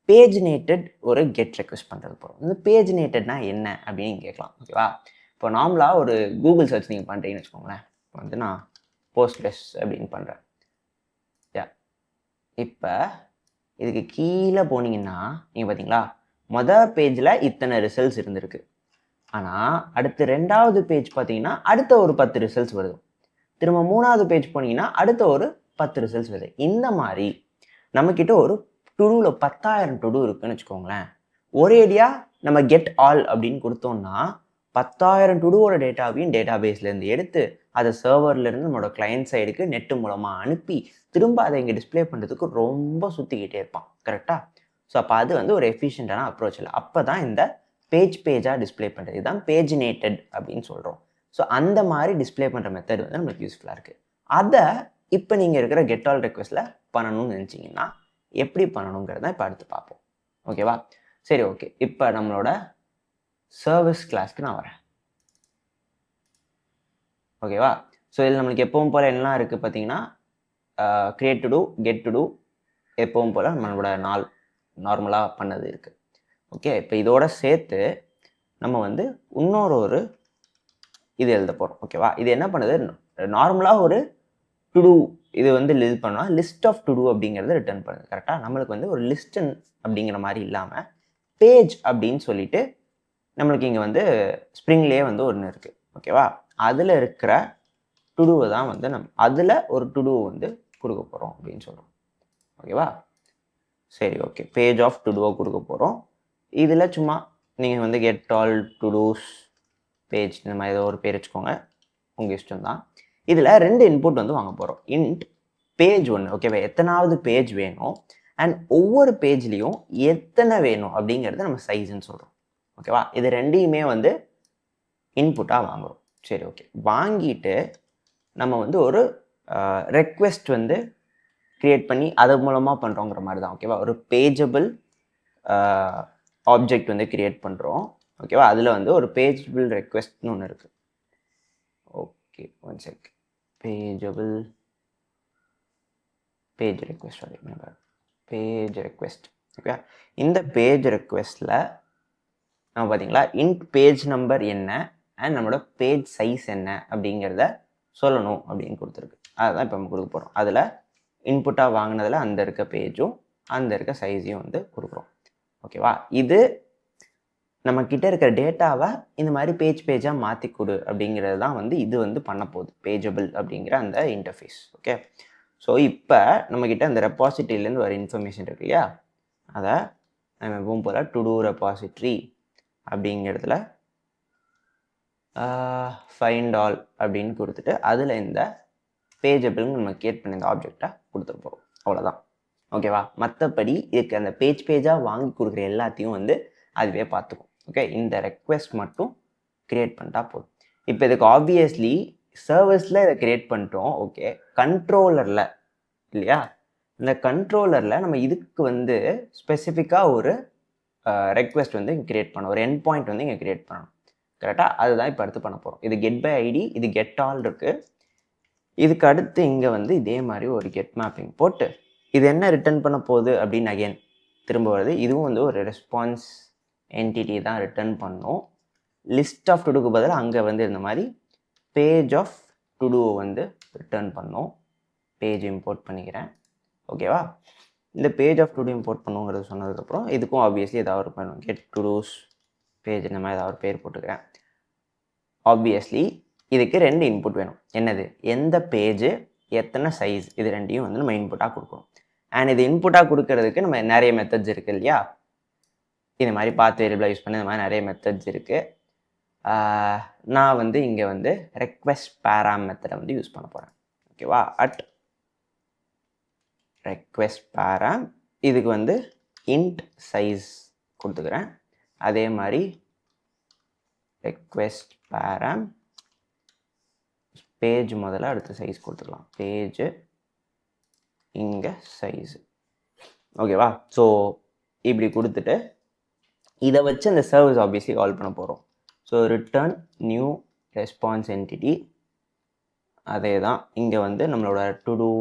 Speaker 1: பேஜ்னேட்டட் ஒரு கெட் ரெக்வெஸ்ட் பண்ணுறது போகிறோம். இந்த பேஜ்னேட்டட்னா என்ன அப்படின்னு கேட்கலாம். ஓகேவா? இப்போ நார்மலாக ஒரு கூகுள் சர்ச் நீங்கள் பண்ணுறீங்கன்னு வச்சுக்கோங்களேன். இப்போ வந்து நான் போஸ்ட்கிரஸ் அப்படின்னு பண்ணுறேன். யா, இப்போ இதுக்கு கீழே போனீங்கன்னா நீங்கள் பார்த்தீங்களா மொதல் பேஜில் இத்தனை ரிசல்ட்ஸ் இருந்திருக்கு. ஆனால் அடுத்து 2வது பேஜ் பார்த்தீங்கன்னா அடுத்த ஒரு 10 ரிசல்ட்ஸ் வருது. திரும்ப 3வது பேஜ் போனீங்கன்னா அடுத்த ஒரு 10 ரிசல்ட்ஸ் வருது. இந்த மாதிரி நம்மக்கிட்ட ஒரு டுடூவில் 10,000 டுடூ இருக்குன்னு வச்சுக்கோங்களேன். ஒரேடியாக நம்ம கெட் ஆல் அப்படின்னு கொடுத்தோம்னா 10,000 டுடூவோட டேட்டாவையும் டேட்டா பேஸ்லேருந்து எடுத்து அதை சர்வர்லேருந்து நம்மளோட கிளையன்ட் சைடுக்கு நெட்டு மூலமாக அனுப்பி திரும்ப அதை இங்கே டிஸ்பிளே பண்ணுறதுக்கு ரொம்ப சுற்றிக்கிட்டே இருப்பான். கரெக்டாக? ஸோ அப்போ அது வந்து ஒரு எஃபிஷியண்டான அப்ரோச் இல்லை. அப்போ தான் இந்த பேஜாக டிஸ்பிளே பண்ணுறது, இதுதான் பேஜினேட்டட் அப்படின்னு சொல்கிறோம். ஸோ அந்த மாதிரி டிஸ்பிளே பண்ணுற மெத்தட் வந்து நம்மளுக்கு யூஸ்ஃபுல்லாக இருக்குது. அதை இப்போ நீங்கள் இருக்கிற கெட் ஆல் ரெக்வெஸ்ட்டில் பண்ணணும்னு நினச்சிங்கன்னா எப்படி பண்ணணுங்கிறத இப்போ அடுத்து பார்ப்போம். ஓகேவா? சரி, ஓகே. இப்போ நம்மளோட சர்வீஸ் கிளாஸ்க்கு நான் வரேன். ஓகேவா? ஸோ இதில் நம்மளுக்கு எப்பவும் போல் என்னலாம் இருக்குது பார்த்தீங்கன்னா create to do, get to do, எப்பவும் போல் நம்மளோட நார்மலாக பண்ணது இருக்குது. ஓகே, இப்போ இதோட சேர்த்து நம்ம வந்து இன்னொரு இது எழுத போகிறோம். ஓகேவா? இது என்ன பண்ணுது, நார்மலாக ஒரு டு டூ இது வந்து இது பண்ணால் லிஸ்ட் ஆஃப் டு டூ அப்படிங்கிறத ரிட்டர்ன் பண்ணுது. கரெக்டாக? நம்மளுக்கு வந்து ஒரு லிஸ்டன் அப்படிங்கிற மாதிரி இல்லாமல் பேஜ் அப்படின்னு சொல்லிட்டு நம்மளுக்கு இங்கே வந்து ஸ்ப்ரிங்லேயே வந்து ஒன்று இருக்குது. ஓகேவா? அதில் இருக்கிற டுடூவை தான் வந்து அதில் ஒரு டுடூவை வந்து கொடுக்க போகிறோம் அப்படின்னு சொல்கிறோம். ஓகேவா? சரி, ஓகே. பேஜ் ஆஃப் டுடூவை கொடுக்க போகிறோம். இதில் சும்மா நீங்கள் வந்து கெட் ஆல் டுடூஸ் பேஜ் இந்த மாதிரி ஏதோ ஒரு பேர் வச்சுக்கோங்க, உங்கள் இஷ்டம் தான். இதில் 2 இன்புட் வந்து வாங்க போகிறோம். இன்ட் பேஜ் 1, ஓகேவா? எத்தனாவது பேஜ் வேணும் அண்ட் ஒவ்வொரு பேஜ்லேயும் எத்தனை வேணும் அப்படிங்கிறத நம்ம சைஸ்ன்னு சொல்கிறோம். ஓகேவா? இது 2யுமே வந்து இன்புட்டாக வாங்குகிறோம். சரி, ஓகே. வாங்கிட்டு நம்ம வந்து ஒரு ரெக்வெஸ்ட் வந்து க்ரியேட் பண்ணி அது மூலமாக பண்ணுறோங்கிற மாதிரி தான். ஓகேவா? ஒரு பேஜபிள் ஆப்ஜெக்ட் வந்து க்ரியேட் பண்ணுறோம். ஓகேவா? அதில் வந்து ஒரு பேஜபிள் ரெக்வெஸ்ட்னு ஒன்று இருக்குது. Okay, one sec. Pageable page request, sorry, page request. Okay, இந்த பேஜ் ரெக்வெஸ்ட்டில் நம்ம பார்த்தீங்களா இன்ட் பேஜ் நம்பர் என்ன அண்ட் நம்மளோட பேஜ் சைஸ் என்ன அப்படிங்கிறத சொல்லணும் அப்படின்னு கொடுத்துருக்கு. அதுதான் இப்போ நம்ம கொடுக்க போகிறோம். அதில் இன்புட்டாக வாங்கினதில் அந்த இருக்க பேஜும் அந்த இருக்க சைஸையும் வந்து கொடுக்குறோம். ஓகேவா? இது நம்மக்கிட்ட இருக்கிற டேட்டாவை இந்த மாதிரி பேஜாக மாற்றி கொடு அப்படிங்கிறது தான் வந்து இது வந்து பண்ண போகுது, பேஜபிள் அப்படிங்கிற அந்த இன்டர்ஃபேஸ். ஓகே, ஸோ இப்போ நம்மக்கிட்ட அந்த ரெப்பாசிட்டரியிலேருந்து வர இன்ஃபர்மேஷன் இருக்கு இல்லையா, அதை நம்ம எப்பவும் போல் டு டூ ரெப்பாசிட்ரி அப்படிங்கிறதுல ஃபைண்ட் ஆல் அப்படின்னு கொடுத்துட்டு அதில் இந்த பேஜபிள்னு நம்ம கிரியேட் பண்ணி இந்த ஆப்ஜெக்டை கொடுத்துட்டு போகிறோம். அவ்வளோதான். ஓகேவா? மற்றபடி இதுக்கு அந்த பேஜாக வாங்கி கொடுக்குற எல்லாத்தையும் வந்து அதுவே பார்த்துக்கும். ஓகே, இந்த ரெக்வெஸ்ட் மட்டும் க்ரியேட் பண்ணிட்டா போதும். இப்போ இதுக்கு ஆப்வியஸ்லி சர்வீஸில் இதை க்ரியேட் பண்ணிட்டோம். ஓகே, கண்ட்ரோலரில் இல்லையா, இந்த கண்ட்ரோலரில் நம்ம இதுக்கு வந்து ஸ்பெசிஃபிக்காக ஒரு ரெக்வெஸ்ட் வந்து இங்கே க்ரியேட் பண்ணணும், ஒரு எண்ட் பாயிண்ட் வந்து இங்கே க்ரியேட் பண்ணணும். கரெக்டாக? அதுதான் இப்போ அடுத்து பண்ண போகிறோம். இது கெட் பை ஐடி, இது கெட் ஆல் இருக்குது. இதுக்கு அடுத்து இங்கே வந்து இதே மாதிரி ஒரு கெட் மேப்பிங் போட்டு இது என்ன ரிட்டர்ன் பண்ண போகுது அப்படின்னு அகைன் திரும்ப வருது. இதுவும் வந்து ஒரு ரெஸ்பான்ஸ் என்டிட்டி தான் ரிட்டர்ன் பண்ணோம். லிஸ்ட் ஆஃப் டுடூக்கு பதிலாக அங்கே வந்து இந்த மாதிரி பேஜ் ஆஃப் டுடூவை வந்து ரிட்டர்ன் பண்ணோம். பேஜ் இம்போர்ட் பண்ணிக்கிறேன். ஓகேவா? இந்த பேஜ் ஆஃப் டுடூ இம்போர்ட் பண்ணுங்கிறது சொன்னதுக்கப்புறம் இதுக்கும் ஆப்வியஸ்லி ஏதாவது ஒரு பண்ணணும். கெட் டுடூஸ் பேஜ் இந்த மாதிரி ஏதாவது ஒரு பேர் போட்டுக்கிறேன். ஆப்வியஸ்லி இதுக்கு 2 இன்புட் வேணும். என்னது? எந்த பேஜ், எத்தனை சைஸ், இது 2யும் வந்து நம்ம இன்புட்டாக கொடுக்கணும். அண்ட் இது இன்புட்டாக கொடுக்கறதுக்கு நம்ம நிறைய மெத்தட்ஸ் இருக்குது இல்லையா, இந்த மாதிரி பாத் வேரியபிளாக யூஸ் பண்ணி இந்த மாதிரி நிறைய மெத்தட்ஸ் இருக்குது. நான் வந்து இங்கே வந்து ரெக்வெஸ்ட் பேராம் மெத்தடை வந்து யூஸ் பண்ண போகிறேன். ஓகேவா? அட் ரெக்வெஸ்ட் பேராம், இதுக்கு வந்து இன்ட் சைஸ் கொடுத்துக்கிறேன். அதே மாதிரி ரெக்வெஸ்ட் பேராம் பேஜ் முதல்ல அடுத்த சைஸ் கொடுத்துக்கலாம். பேஜ் இங்கே சைஸு. ஓகேவா? ஸோ இப்படி கொடுத்துட்டு இதை வச்சு அந்த சர்வீஸ் ஆப்வியஸ்லி கால் பண்ண போகிறோம். So return new response entity, அதே தான் இங்கே வந்து நம்மளோட todo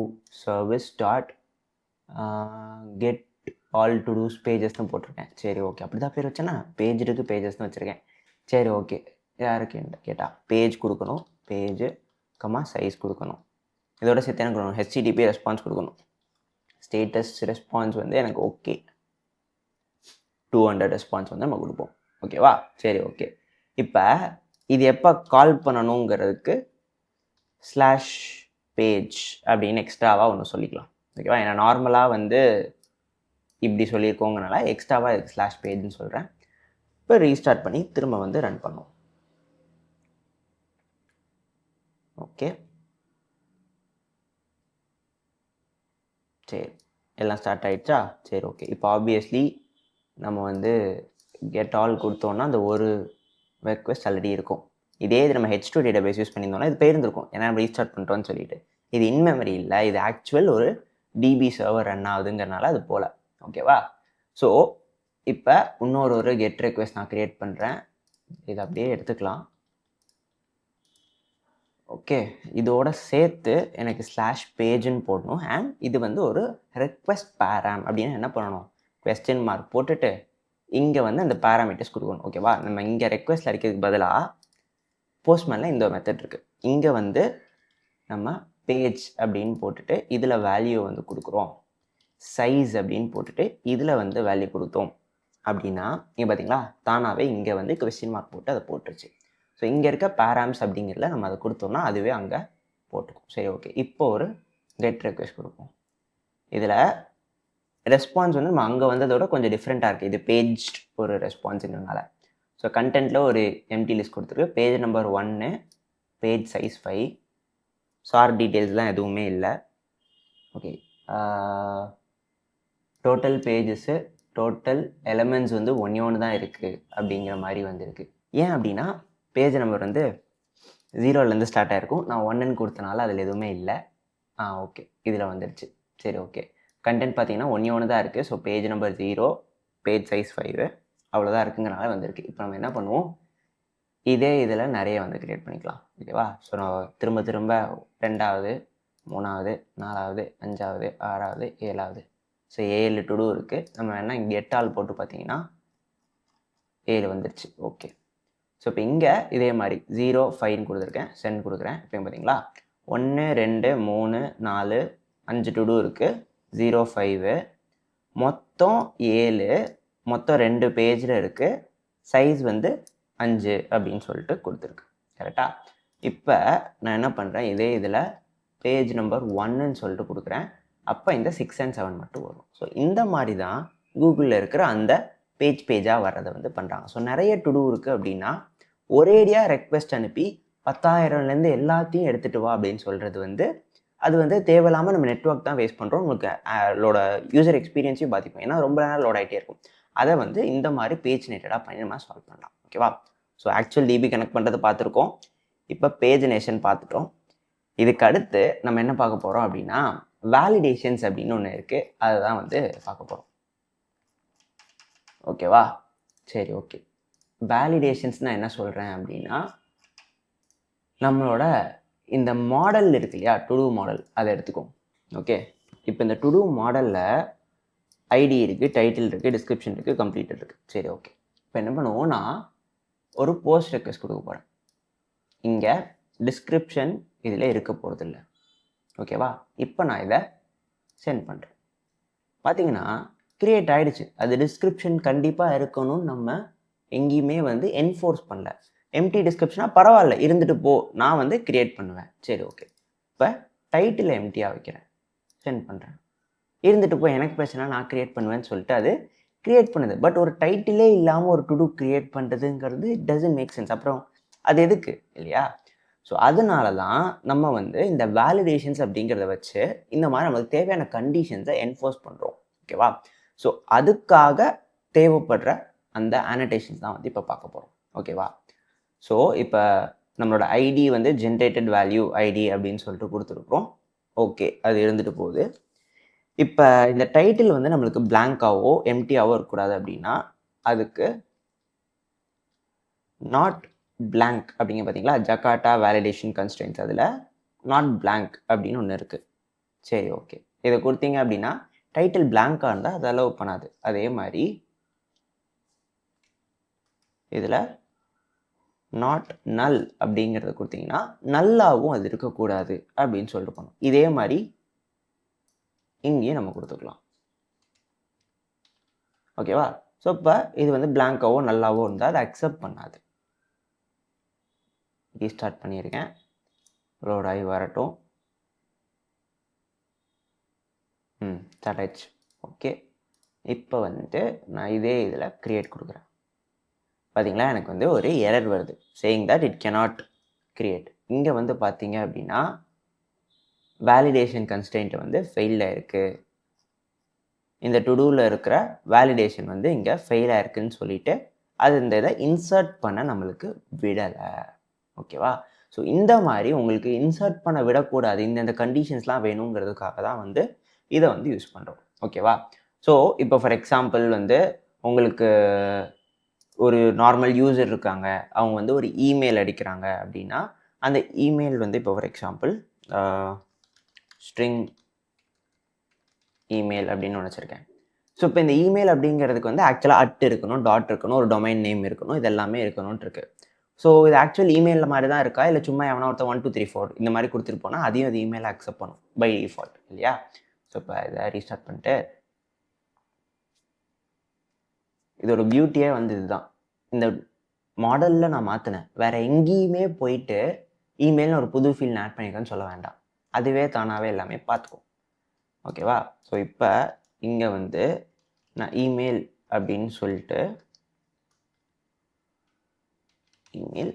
Speaker 1: service dot get all todos பேஜஸ்ன்னு போட்டிருக்கேன். சரி, ஓகே. அப்படி தான் பேர் வச்சேன்னா பேஜ் இருக்குது பேஜஸ்ன்னு வச்சுருக்கேன். சரி, ஓகே. யாருக்கு கேட்டால் பேஜ் கொடுக்கணும், பேஜ் கமா சைஸ் கொடுக்கணும். இதோட சேர்த்து எனக்கு ஹெச்டிடிபி ரெஸ்பான்ஸ் கொடுக்கணும். ஸ்டேட்டஸ் ரெஸ்பான்ஸ் வந்து எனக்கு ஓகே, 200 ரெஸ்பான்ஸ் வந்து நம்ம கொடுப்போம். ஓகேவா? சரி, ஓகே. இப்போ இது எப்போ கால் பண்ணணுங்கிறதுக்கு ஸ்லாஷ் பேஜ் அப்படின்னு எக்ஸ்ட்ராவாக ஒன்று சொல்லிக்கலாம். ஓகேவா? ஏன்னா நார்மலாக வந்து இப்படி சொல்லியிருக்கோங்கனால எக்ஸ்ட்ராவாக இதுக்கு ஸ்லாஷ் பேஜ்னு சொல்கிறேன். இப்போ ரீஸ்டார்ட் பண்ணி திரும்ப வந்து ரன் பண்ணுவோம். ஓகே, சரி, எல்லாம் ஸ்டார்ட் ஆகிடுச்சா? சரி, ஓகே. இப்போ ஆப்வியஸ்லி நம்ம வந்து கெட் ஆல் கொடுத்தோன்னா அந்த ஒரு ரெக்வெஸ்ட் ஆல்ரெடி இருக்கும். இதே இது நம்ம H2 டேட்டாபேஸ் யூஸ் பண்ணியிருந்தோம்னா இது போயிருந்திருக்கும். ஏன்னா நம்ம ரீஸ்டார்ட் பண்ணிட்டோம்னு சொல்லிட்டு. இது இன்மெமரி இல்லை, இது ஆக்சுவல் ஒரு டிபி சர்வர் ரன் ஆகுதுங்கிறனால அது போல். ஓகேவா? ஸோ இப்போ இன்னொரு கெட் ரெக்வெஸ்ட் நான் க்ரியேட் பண்ணுறேன். இதை அப்படியே எடுத்துக்கலாம். ஓகே, இதோட சேர்த்து எனக்கு ஸ்லாஷ் பேஜுன்னு போடணும். அண்ட் இது வந்து ஒரு ரெக்வெஸ்ட் பேராம் அப்படின்னு என்ன பண்ணணும், கொஸ்டின் மார்க் போட்டுட்டு இங்கே வந்து அந்த பேராமீட்டர்ஸ் கொடுக்கணும். ஓகேவா? நம்ம இங்கே ரெக்வெஸ்ட்டில் அடிக்கிறதுக்கு பதிலாக போஸ்ட்மேனில் இந்த மெத்தட் இருக்குது. இங்கே வந்து நம்ம பேஜ் அப்படின்னு போட்டுட்டு இதில் வேல்யூ வந்து கொடுக்குறோம். சைஸ் அப்படின்னு போட்டுட்டு இதில் வந்து வேல்யூ கொடுத்தோம் அப்படின்னா இங்கே பார்த்தீங்களா, தானாகவே இங்கே வந்து கொஸ்டின் மார்க் போட்டு அதை போட்டுருச்சு. ஸோ இங்கே இருக்க பேராம்ஸ் அப்படிங்கிறத நம்ம அதை கொடுத்தோம்னா அதுவே அங்கே போட்டுக்கும். சரி, ஓகே. இப்போ ஒரு கெட் ரெக்வெஸ்ட் கொடுப்போம். இதில் ரெஸ்பான்ஸ் வந்து நம்ம அங்கே வந்ததோட கொஞ்சம் டிஃப்ரெண்ட்டாக இருக்குது. இது பேஜ் ஒரு ரெஸ்பான்ஸுங்கிறதுனால. ஸோ கண்டென்ட்டில் ஒரு எம்டி லிஸ்ட் கொடுத்துருக்கு. Page number 1, page size 5, sir டீட்டெயில்ஸ்லாம் எதுவுமே இல்லை. Okay, total pages, total elements வந்து ஒன்று தான் இருக்குது அப்படிங்கிற மாதிரி வந்திருக்கு. ஏன் அப்படின்னா பேஜ் நம்பர் வந்து 0லேருந்து ஸ்டார்ட் ஆகிருக்கும். நான் 1ன்னு கொடுத்தனால அதில் எதுவுமே இல்லை. ஓகே, இதில் வந்துடுச்சு. சரி, ஓகே. கண்டென்ட் பார்த்தீங்கன்னா ஒன்று தான் இருக்குது. So page number 0, page size 5 அவ்வளோதான் இருக்குங்கிறனால வந்திருக்கு. இப்போ நம்ம என்ன பண்ணுவோம், இதே இதில் நிறைய வந்து க்ரியேட் பண்ணிக்கலாம். ஓகேவா? ஸோ நான் திரும்ப 2வது, 3வது, 4வது, 5வது, 6வது, 7வது. ஸோ 7 டு டூ இருக்குது. நம்ம வேணா இங்கே 8 ஆள் போட்டு பார்த்தீங்கன்னா 7 வந்துடுச்சு. ஓகே. ஸோ இப்போ இங்கே இதே மாதிரி 0, 5ன்னு கொடுத்துருக்கேன், சென்ட் கொடுக்குறேன். இப்போ பார்த்தீங்களா 1, 2, 3, 4, 5 டு டூ இருக்குது, 0, 5, மொத்தம் 7, மொத்தம் 2 பேஜில் இருக்குது, சைஸ் வந்து 5 அப்படின்னு சொல்லிட்டு கொடுத்துருக்கு. கரெக்டாக? இப்போ நான் என்ன பண்ணுறேன், இதே இதில் பேஜ் நம்பர் 1ன்னு சொல்லிட்டு கொடுக்குறேன். அப்போ இந்த 6 and 7 மட்டும் வரும். ஸோ இந்த மாதிரி தான் கூகுளில் இருக்கிற அந்த பேஜாக வர்றதை வந்து பண்ணுறாங்க. ஸோ நிறைய டு டூ இருக்குது அப்படின்னா ஒரேடியாக ரெக்வெஸ்ட் அனுப்பி 10,000லேருந்து எல்லாத்தையும் எடுத்துகிட்டு வா அப்படின்னு சொல்கிறது வந்து அது வந்து தேவையில்லாமல் நம்ம நெட்வொர்க் தான் வேஸ்ட் பண்ணுறோம். உங்களுக்கு லோட யூசர் எக்ஸ்பீரியன்ஸையும் பாதிக்கும். ஏன்னா ரொம்ப நேரம் லோட் ஆகிட்டே இருக்கும். அதை வந்து இந்த மாதிரி பேஜ் ரிலேட்டடாக பண்ணி நம்ம சால்வ் பண்ணலாம். ஓகேவா? ஸோ ஆக்சுவல் டிபி கனெக்ட் பண்ணுறது பார்த்துருக்கோம். இப்போ பேஜினேஷன் பார்த்துட்டோம். இதுக்கு அடுத்து நம்ம என்ன பார்க்க போகிறோம் அப்படின்னா வேலிடேஷன்ஸ் அப்படின்னு ஒன்று இருக்குது. அதுதான் வந்து பார்க்க போகிறோம். ஓகேவா? சரி, ஓகே. வேலிடேஷன்ஸ்னால் என்ன சொல்கிறேன் அப்படின்னா நம்மளோட இந்த மாடல் இருக்கு இல்லையா, டு டூ மாடல், அதை எடுத்துக்கோம். ஓகே, இப்போ இந்த டு டூ மாடலில் ஐடி இருக்குது, டைட்டில் இருக்குது, டிஸ்கிரிப்ஷன் இருக்குது, கம்ப்ளீட்டட் இருக்குது. சரி, ஓகே. இப்போ என்ன பண்ணுவோம், நான் ஒரு போஸ்ட் ரெக்வெஸ்ட் கொடுக்க போகிறேன். இங்கே டிஸ்கிரிப்ஷன் இதில் இருக்க போகிறது இல்லை. ஓகேவா? இப்போ நான் இதை சென்ட் பண்ணுறேன். பார்த்தீங்கன்னா கிரியேட் ஆகிடுச்சு. அது டிஸ்கிரிப்ஷன் கண்டிப்பாக இருக்கணும்னு நம்ம எங்கேயுமே வந்து என்ஃபோர்ஸ் பண்ணல. எம்டி டிஸ்கிரிப்ஷனாக பரவாயில்ல, இருந்துட்டு போ, நான் வந்து கிரியேட் பண்ணுவேன். சரி, ஓகே. இப்போ டைட்டில் எம்டியாக வைக்கிறேன், சென்ட் பண்ணுறேன். இருந்துட்டு போ, எனக்கு பிரச்சனை, நான் கிரியேட் பண்ணுவேன்னு சொல்லிட்டு அது கிரியேட் பண்ணுது. பட் ஒரு டைட்டிலே இல்லாமல் ஒரு டு டூ கிரியேட் பண்ணுறதுங்கிறது இட் டசன்ட் மேக் சென்ஸ். அப்புறம் அது எதுக்கு இல்லையா? ஸோ அதனால தான் நம்ம வந்து இந்த வேலிடேஷன்ஸ் அப்படிங்கிறத வச்சு இந்த மாதிரி நமக்கு தேவையான கண்டிஷன்ஸை என்ஃபோர்ஸ் பண்ணுறோம். ஓகேவா? ஸோ அதுக்காக தேவைப்படுற அந்த ஆனடேஷன்ஸ் தான் வந்து இப்போ பார்க்க போகிறோம். ஓகேவா? ஸோ இப்போ நம்மளோட ஐடி வந்து ஜென்ரேட்டட் வேல்யூ ஐடி அப்படின்னு சொல்லிட்டு கொடுத்துருக்குறோம். ஓகே, அது இருந்துட்டு போகுது. இப்போ இந்த டைட்டில் வந்து நம்மளுக்கு பிளாங்காவோ எம்டியாவோ இருக்கக்கூடாது அப்படின்னா அதுக்கு நாட் பிளாங்க் அப்படிங்க பார்த்தீங்களா, ஜகாட்டா வேலிடேஷன் கன்ஸ்ட்ரெயின்ஸ், அதில் நாட் பிளாங்க் அப்படின்னு ஒன்று இருக்குது. சரி, ஓகே. இதை கொடுத்தீங்க அப்படின்னா டைட்டில் பிளாங்காக இருந்தால் அதை அலோவ் பண்ணாது. அதே மாதிரி இதில் நாட் நல் அப்படிங்கிறத கொடுத்தீங்கன்னா நல்லாகவும் அது இருக்கக்கூடாது அப்படின்னு சொல்லிட்டு போகணும். இதே மாதிரி இங்கேயும் நம்ம கொடுத்துக்கலாம். ஓகேவா? ஸோ இப்போ இது வந்து பிளாங்காவோ நல்லாவோ இருந்தால் அதை அக்செப்ட் பண்ணாது. ரீஸ்டார்ட் பண்ணியிருக்கேன், லோட் ஆகி வரட்டும். ஸ்டார்ட் ஆயிடுச்சு. ஓகே, இப்போ வந்துட்டு நான் இதே இதில் க்ரியேட் கொடுக்குறேன். பார்த்தீங்களா, எனக்கு வந்து ஒரு எரர் வருது saying that it cannot create. இங்கே வந்து பார்த்தீங்க அப்படின்னா வேலிடேஷன் கன்ஸ்டன்ட் வந்து ஃபெயில்டாக இருக்குது. இந்த டுடூவில் இருக்கிற வேலிடேஷன் வந்து இங்கே ஃபெயில் ஆயிருக்குன்னு சொல்லிட்டு அது இந்த இதை இன்சர்ட் பண்ண நம்மளுக்கு விடலை. ஓகேவா? ஸோ இந்த மாதிரி உங்களுக்கு இன்சர்ட் பண்ண விடக்கூடாது, இந்த கண்டிஷன்ஸ்லாம் வேணுங்கிறதுக்காக தான் வந்து இதை வந்து யூஸ் பண்ணுறோம். ஓகேவா? ஸோ இப்போ ஃபார் எக்ஸாம்பிள் வந்து உங்களுக்கு ஒரு நார்மல் யூசர் இருக்காங்க, அவங்க வந்து ஒரு இமெயில் அடிக்கிறாங்க அப்படின்னா அந்த இமெயில் வந்து இப்போ ஃபார் எக்ஸாம்பிள் ஸ்ட்ரிங் இமெயில் அப்படின்னு வச்சுருக்கேன். ஸோ இப்போ இந்த இமெயில் அப்படிங்கிறதுக்கு வந்து ஆக்சுவலாக அட் இருக்கணும், டாட் இருக்கணும், ஒரு டொமைன் நேம் இருக்கணும், இது எல்லாமே இருக்கணும்னு இருக்கு. ஸோ இது ஆக்சுவல் இமெயிலில் மாதிரி தான் இருக்கா, இல்லை சும்மா எவனா ஒருத்தர் 1 2 3 4 இந்த மாதிரி கொடுத்துட்டு போனால் அதையும் அது இமெயிலை அக்செப்ட் பண்ணும் பை டிஃபால்ட், இல்லையா? ஸோ இப்போ இதை ரீஸ்டார்ட் பண்ணிட்டு இதோட பியூட்டியே வந்து இதுதான். இந்த மாடலில் நான் மாற்றினேன், வேறு எங்கேயுமே போயிட்டு இமெயில்னு ஒரு புது ஃபீல்ட் ஆட் பண்ணியிருக்கேன்னு சொல்ல வேண்டாம், அதுவே தானாகவே எல்லாமே பார்த்துக்கும். ஓகேவா? ஸோ இப்போ இங்கே வந்து நான் இமெயில் அப்படின்னு சொல்லிட்டு இமெயில்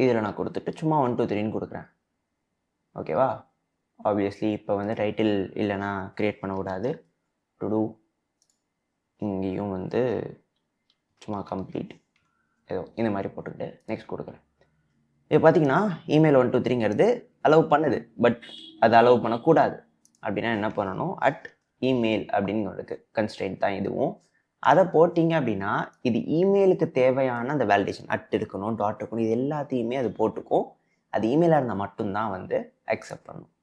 Speaker 1: இதில் நான் கொடுத்துட்டு சும்மா 1 2 3ன்னு கொடுக்குறேன். ஓகேவா? ஆப்வியஸ்லி இப்போ வந்து டைட்டில் இல்லைனா க்ரியேட் பண்ணக்கூடாது. டு டூ இங்கேயும் வந்து சும்மா கம்ப்ளீட் ஏதோ இந்த மாதிரி போட்டுக்கிட்டு நெக்ஸ்ட் கொடுக்குறேன். இப்போ பார்த்தீங்கன்னா இமெயில் 1 2 3ங்கிறது அலோவ் பண்ணுது, பட் அது அலோவ் பண்ணக்கூடாது. அப்படின்னா என்ன பண்ணணும், அட் இமெயில் அப்படின்னு ஒரு கன்ஸ்ட்ரெயின்ட் தான் இதுவும். அதை போட்டிங்க அப்படின்னா இது இமெயிலுக்கு தேவையான அந்த வேலிடேஷன் அட் இருக்கணும், டாட் இருக்கணும், இது எல்லாத்தையுமே அது போட்டுக்கும். அது இமெயிலாக இருந்தால் மட்டும்தான் வந்து அக்செப்ட் பண்ணணும்.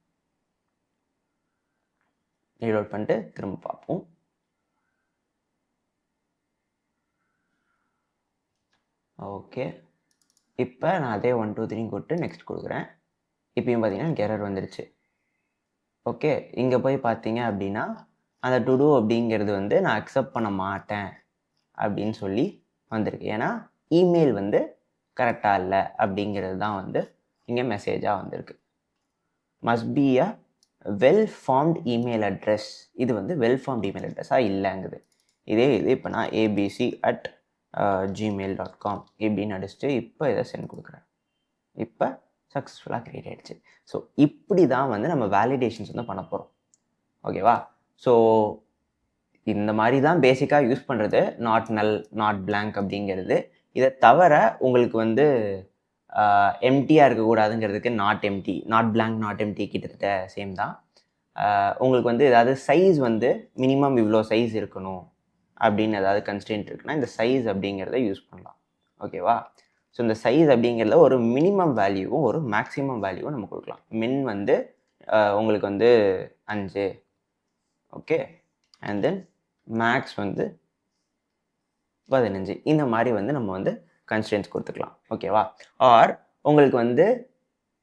Speaker 1: ரீலோட் பண்ணிட்டு திரும்ப பார்ப்போம். ஓகே, இப்போ நான் அதே 1 2 3 கொடுத்து நெக்ஸ்ட் கொடுக்குறேன். இப்பயும் பார்த்தீங்கன்னா எனக்கு எரர் வந்துருச்சு. ஓகே, இங்கே போய் பார்த்தீங்க அப்படின்னா அந்த டு டூ அப்படிங்கிறது வந்து நான் அக்செப்ட் பண்ண மாட்டேன் அப்படின்னு சொல்லி வந்திருக்கு. ஏன்னா இமெயில் வந்து கரெக்டாக இல்லை அப்படிங்கிறது தான் வந்து இங்கே மெசேஜாக வந்திருக்கு. Must be a well formed email address. இது வந்து வெல் ஃபார்ம்ட் இமெயில் அட்ரஸாக இல்லைங்குது. இதே இது இப்போ நான் abc@gmail.com இப்படின்னு அடிச்சுட்டு இப்போ இதை சென்ட் கொடுக்குறேன். இப்போ சக்ஸஸ்ஃபுல்லாக க்ரியேட் ஆகிடுச்சு. ஸோ இப்படி தான் வந்து நம்ம வேலிடேஷன்ஸ் வந்து பண்ண போகிறோம். ஓகேவா? ஸோ இந்த மாதிரி தான் பேசிக்காக யூஸ் பண்ணுறது நாட் நல், நாட் பிளாங்க் அப்படிங்கிறது. இதை தவிர உங்களுக்கு வந்து எம்டியாக இருக்கக்கூடாதுங்கிறதுக்கு not empty, not blank, not empty கிட்டத்தட்ட சேம் தான். உங்களுக்கு வந்து ஏதாவது சைஸ் வந்து மினிமம் இவ்வளோ சைஸ் இருக்கணும் அப்படின்னு ஏதாவது கன்ஸ்டன்ட் இருக்குன்னா இந்த சைஸ் அப்படிங்கிறத யூஸ் பண்ணலாம். ஓகேவா? ஸோ இந்த சைஸ் அப்படிங்கிறத ஒரு மினிமம் வேல்யூவும் ஒரு மேக்ஸிமம் வேல்யூவும் நம்ம கொடுக்கலாம். மின் வந்து உங்களுக்கு வந்து 5, ஓகே, அண்ட் தென் மேக்ஸ் வந்து 15, இந்த மாதிரி வந்து நம்ம வந்து கன்ஸ்டன்ட்ஸ் கொடுத்துக்கலாம். ஓகேவா? ஆர் உங்களுக்கு வந்து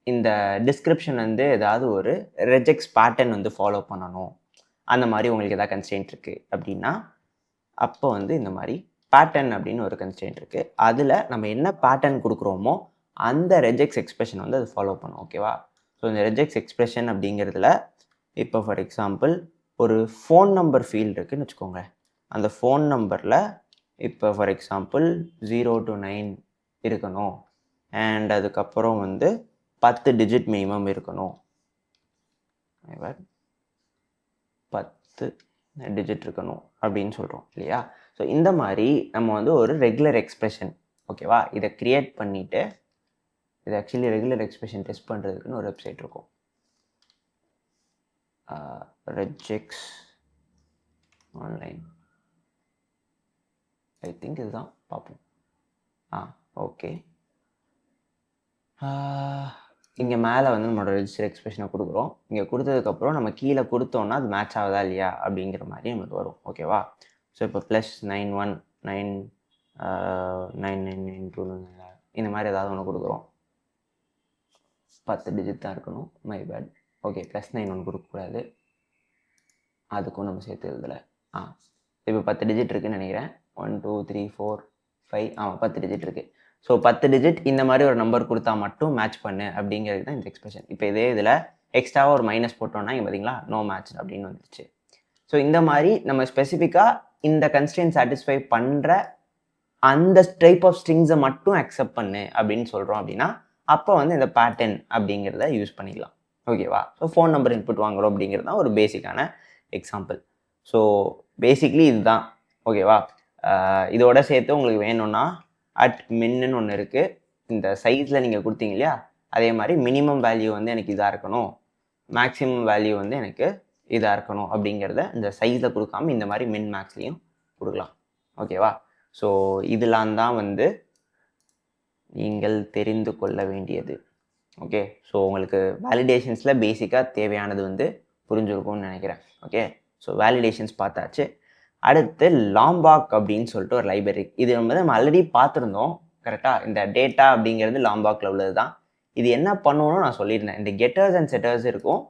Speaker 1: இந்த டிஸ்கிரிப்ஷன் வந்து ஏதாவது ஒரு ரெஜெக்ட்ஸ் பேட்டர்ன் வந்து ஃபாலோ பண்ணணும், அந்த மாதிரி உங்களுக்கு எதாவது கன்ஸ்டன்ட் இருக்குது அப்படின்னா அப்போ வந்து இந்த மாதிரி பேட்டர்ன் அப்படின்னு ஒரு கன்ஸ்டன்ட் இருக்குது. அதில் நம்ம என்ன பேட்டர்ன் கொடுக்குறோமோ அந்த ரெஜெக்ட்ஸ் எக்ஸ்பிரஷன் வந்து அது ஃபாலோ பண்ணும். ஓகேவா? ஸோ இந்த ரெஜெக்ட்ஸ் எக்ஸ்பிரஷன் அப்படிங்கிறதுல இப்போ ஃபார் எக்ஸாம்பிள் ஒரு ஃபோன் நம்பர் ஃபீல்டு இருக்குதுன்னு வச்சுக்கோங்க. அந்த ஃபோன் நம்பரில் இப்போ ஃபார் எக்ஸாம்பிள் 0 to 9 இருக்கணும், அண்ட் அதுக்கப்புறம் வந்து 10 டிஜிட் மினிமம் இருக்கணும், 10 டிஜிட் இருக்கணும் அப்படின்னு சொல்கிறோம் இல்லையா? ஸோ இந்த மாதிரி நம்ம வந்து ஒரு ரெகுலர் எக்ஸ்பிரஷன், ஓகேவா, இதை க்ரியேட் பண்ணிவிட்டு இது ஆக்சுவலி ரெகுலர் எக்ஸ்பிரஷன் டெஸ்ட் பண்ணுறதுக்குன்னு ஒரு வெப்சைட் இருக்கும், ரெஜெக்ஸ் ஆன்லைன், ஐ திங்க் இதுதான், பார்ப்போம். ஓகே, இங்கே மேலே வந்து நம்மளோட ரெஜிஸ்டர் எக்ஸ்பிரஷனை கொடுக்குறோம். இங்கே கொடுத்ததுக்கப்புறம் நம்ம கீழே கொடுத்தோன்னா அது மேட்ச் ஆகுதா இல்லையா அப்படிங்கிற மாதிரி நமக்கு வரும். ஓகேவா? ஸோ இப்போ +91 9 9 9 2 இந்த மாதிரி ஏதாவது ஒன்று கொடுக்குறோம். 10 டிஜிட் தான் இருக்கணும், மை பேட். ஓகே, +9 ஒன்று கொடுக்கக்கூடாது, அதுக்கும் நம்ம சேர்த்து எழுதலை. இப்போ 10 டிஜிட் இருக்குதுன்னு நினைக்கிறேன். 1 2 3 4 5 ஆமாம் 10 டிஜிட் இருக்குது. ஸோ 10 டிஜிட் இந்த மாதிரி ஒரு நம்பர் கொடுத்தா மட்டும் மேட்ச் பண்ணு அப்படிங்கிறது தான் இந்த எக்ஸ்பிரஷன். இப்போ இதே இதில் எக்ஸ்ட்ராவாக ஒரு மைனஸ் போட்டோம்னா இங்கே பார்த்தீங்களா நோ மேட்ச் அப்படின்னு வந்துருச்சு. ஸோ இந்த மாதிரி நம்ம ஸ்பெசிஃபிக்காக இந்த கன்ஸ்ட்ரெயின்ட் சாட்டிஸ்ஃபை பண்ணுற அந்த டைப் ஆஃப் ஸ்ட்ரிங்ஸை மட்டும் அக்செப்ட் பண்ணு அப்படின்னு சொல்கிறோம் அப்படின்னா அப்போ வந்து இந்த பேட்டர்ன் அப்படிங்கிறத யூஸ் பண்ணிக்கலாம். ஓகேவா? ஸோ ஃபோன் நம்பர் இன்புட் வாங்குறோம் அப்படிங்கிறது தான் ஒரு பேசிக்கான எக்ஸாம்பிள். ஸோ பேசிக்லி இதுதான். ஓகேவா? இதோட சேர்த்து உங்களுக்கு வேணும்னா @min ஒன்று இருக்குது. இந்த சைஸில் நீங்கள் கொடுத்தீங்க இல்லையா, அதே மாதிரி மினிமம் வேல்யூ வந்து எனக்கு இதாக இருக்கணும், மேக்ஸிமம் வேல்யூ வந்து எனக்கு இதாக இருக்கணும் அப்படிங்கிறத இந்த சைஸில் கொடுக்காம இந்த மாதிரி மின் மேக்ஸ்லேயும் கொடுக்கலாம். ஓகேவா? ஸோ இதெல்லாம் தான் வந்து நீங்கள் தெரிந்து கொள்ள வேண்டியது. ஓகே, ஸோ உங்களுக்கு வேலிடேஷன்ஸில் பேசிக்காக தேவையானது வந்து புரிஞ்சிருக்கும்னு நினைக்கிறேன். ஓகே, ஸோ வேலிடேஷன்ஸ் பார்த்தாச்சு. அடுத்து லாம்பாக் அப்படின்னு சொல்லிட்டு ஒரு லைப்ரரி. இது நம்ம ஆல்ரெடி பார்த்துருந்தோம். கரெக்டாக? இந்த டேட்டா அப்படிங்கிறது லாம்பாக்ல உள்ளது தான். இது என்ன பண்ணணும்னு நான் சொல்லியிருந்தேன். இந்த கெட்டர்ஸ் அண்ட் செட்டர்ஸ் இருக்கும்.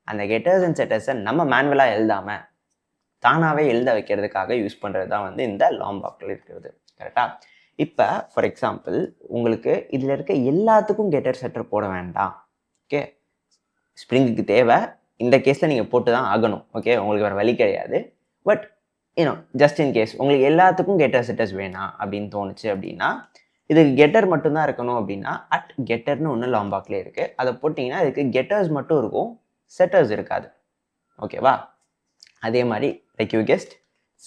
Speaker 1: அந்த கெட்டர்ஸ் அண்ட் செட்டர்ஸை நம்ம மேனுவலாக எழுதாமல் தானாகவே எழுத வைக்கிறதுக்காக யூஸ் பண்ணுறது தான் வந்து இந்த லாம்பாக்ல இருக்கிறது. கரெக்டாக? இப்போ ஃபார் எக்ஸாம்பிள் உங்களுக்கு இதில் இருக்க எல்லாத்துக்கும் கெட்டர் செட்டர் போட வேண்டாம். ஓகே, ஸ்ப்ரிங்குக்கு தேவை, இந்த கேஸில் நீங்கள் போட்டு தான் ஆகணும். ஓகே, உங்களுக்கு வேறு வழி கிடையாது. பட் ஜஸ்ட் இன் கேஸ் உங்களுக்கு எல்லாத்துக்கும் கெட்டர் செட்டர்ஸ் வேணாம் அப்படின்னு தோணுச்சு அப்படின்னா, இதுக்கு கெட்டர் மட்டும்தான் இருக்கணும் அப்படின்னா @getter ஒன்று லாம்பாக்லேயே இருக்குது. அதை போட்டிங்கன்னா இதுக்கு கெட்டர்ஸ் மட்டும் இருக்கும், செட்டர்ஸ் இருக்காது. ஓகேவா? அதே மாதிரி லைக் யூ கெஸ்ட்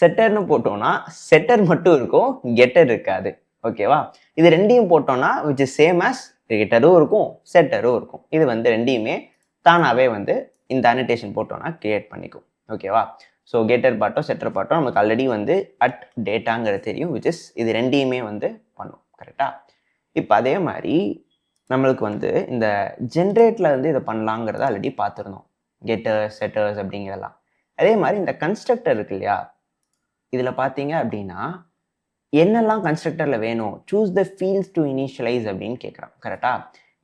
Speaker 1: செட்டர்னு போட்டோம்னா செட்டர் மட்டும் இருக்கும், கெட்டர் இருக்காது. ஓகேவா? இது ரெண்டையும் போட்டோம்னா விச் இஸ் சேம் ஆஸ் கெட்டரும் இருக்கும் செட்டரும் இருக்கும். இது வந்து ரெண்டையுமே தானாகவே வந்து இந்த அனோட்டேஷன் போட்டோம்னா கிரியேட் பண்ணிக்கும். ஓகேவா? ஸோ கெட்டர் பாட்டோ செட்டர் பாட்டோ நமக்கு ஆல்ரெடி வந்து @dataங்கிறது தெரியும், விச் இஸ் இது ரெண்டையுமே வந்து பண்ணும். கரெக்டாக? இப்போ அதே மாதிரி நம்மளுக்கு வந்து இந்த ஜென்ரேட்டில் வந்து இதை பண்ணலாங்கிறத ஆல்ரெடி பார்த்துருந்தோம், கெட்டர்ஸ் செட்டர்ஸ் அப்படிங்கிறதெல்லாம். அதே மாதிரி இந்த கன்ஸ்ட்ரக்டர் இருக்கு இல்லையா, இதில் பார்த்தீங்க அப்படின்னா என்னெல்லாம் கன்ஸ்ட்ரக்டரில் வேணும், choose the fields to initialize அப்படின்னு கேட்குறான். கரெக்டாக?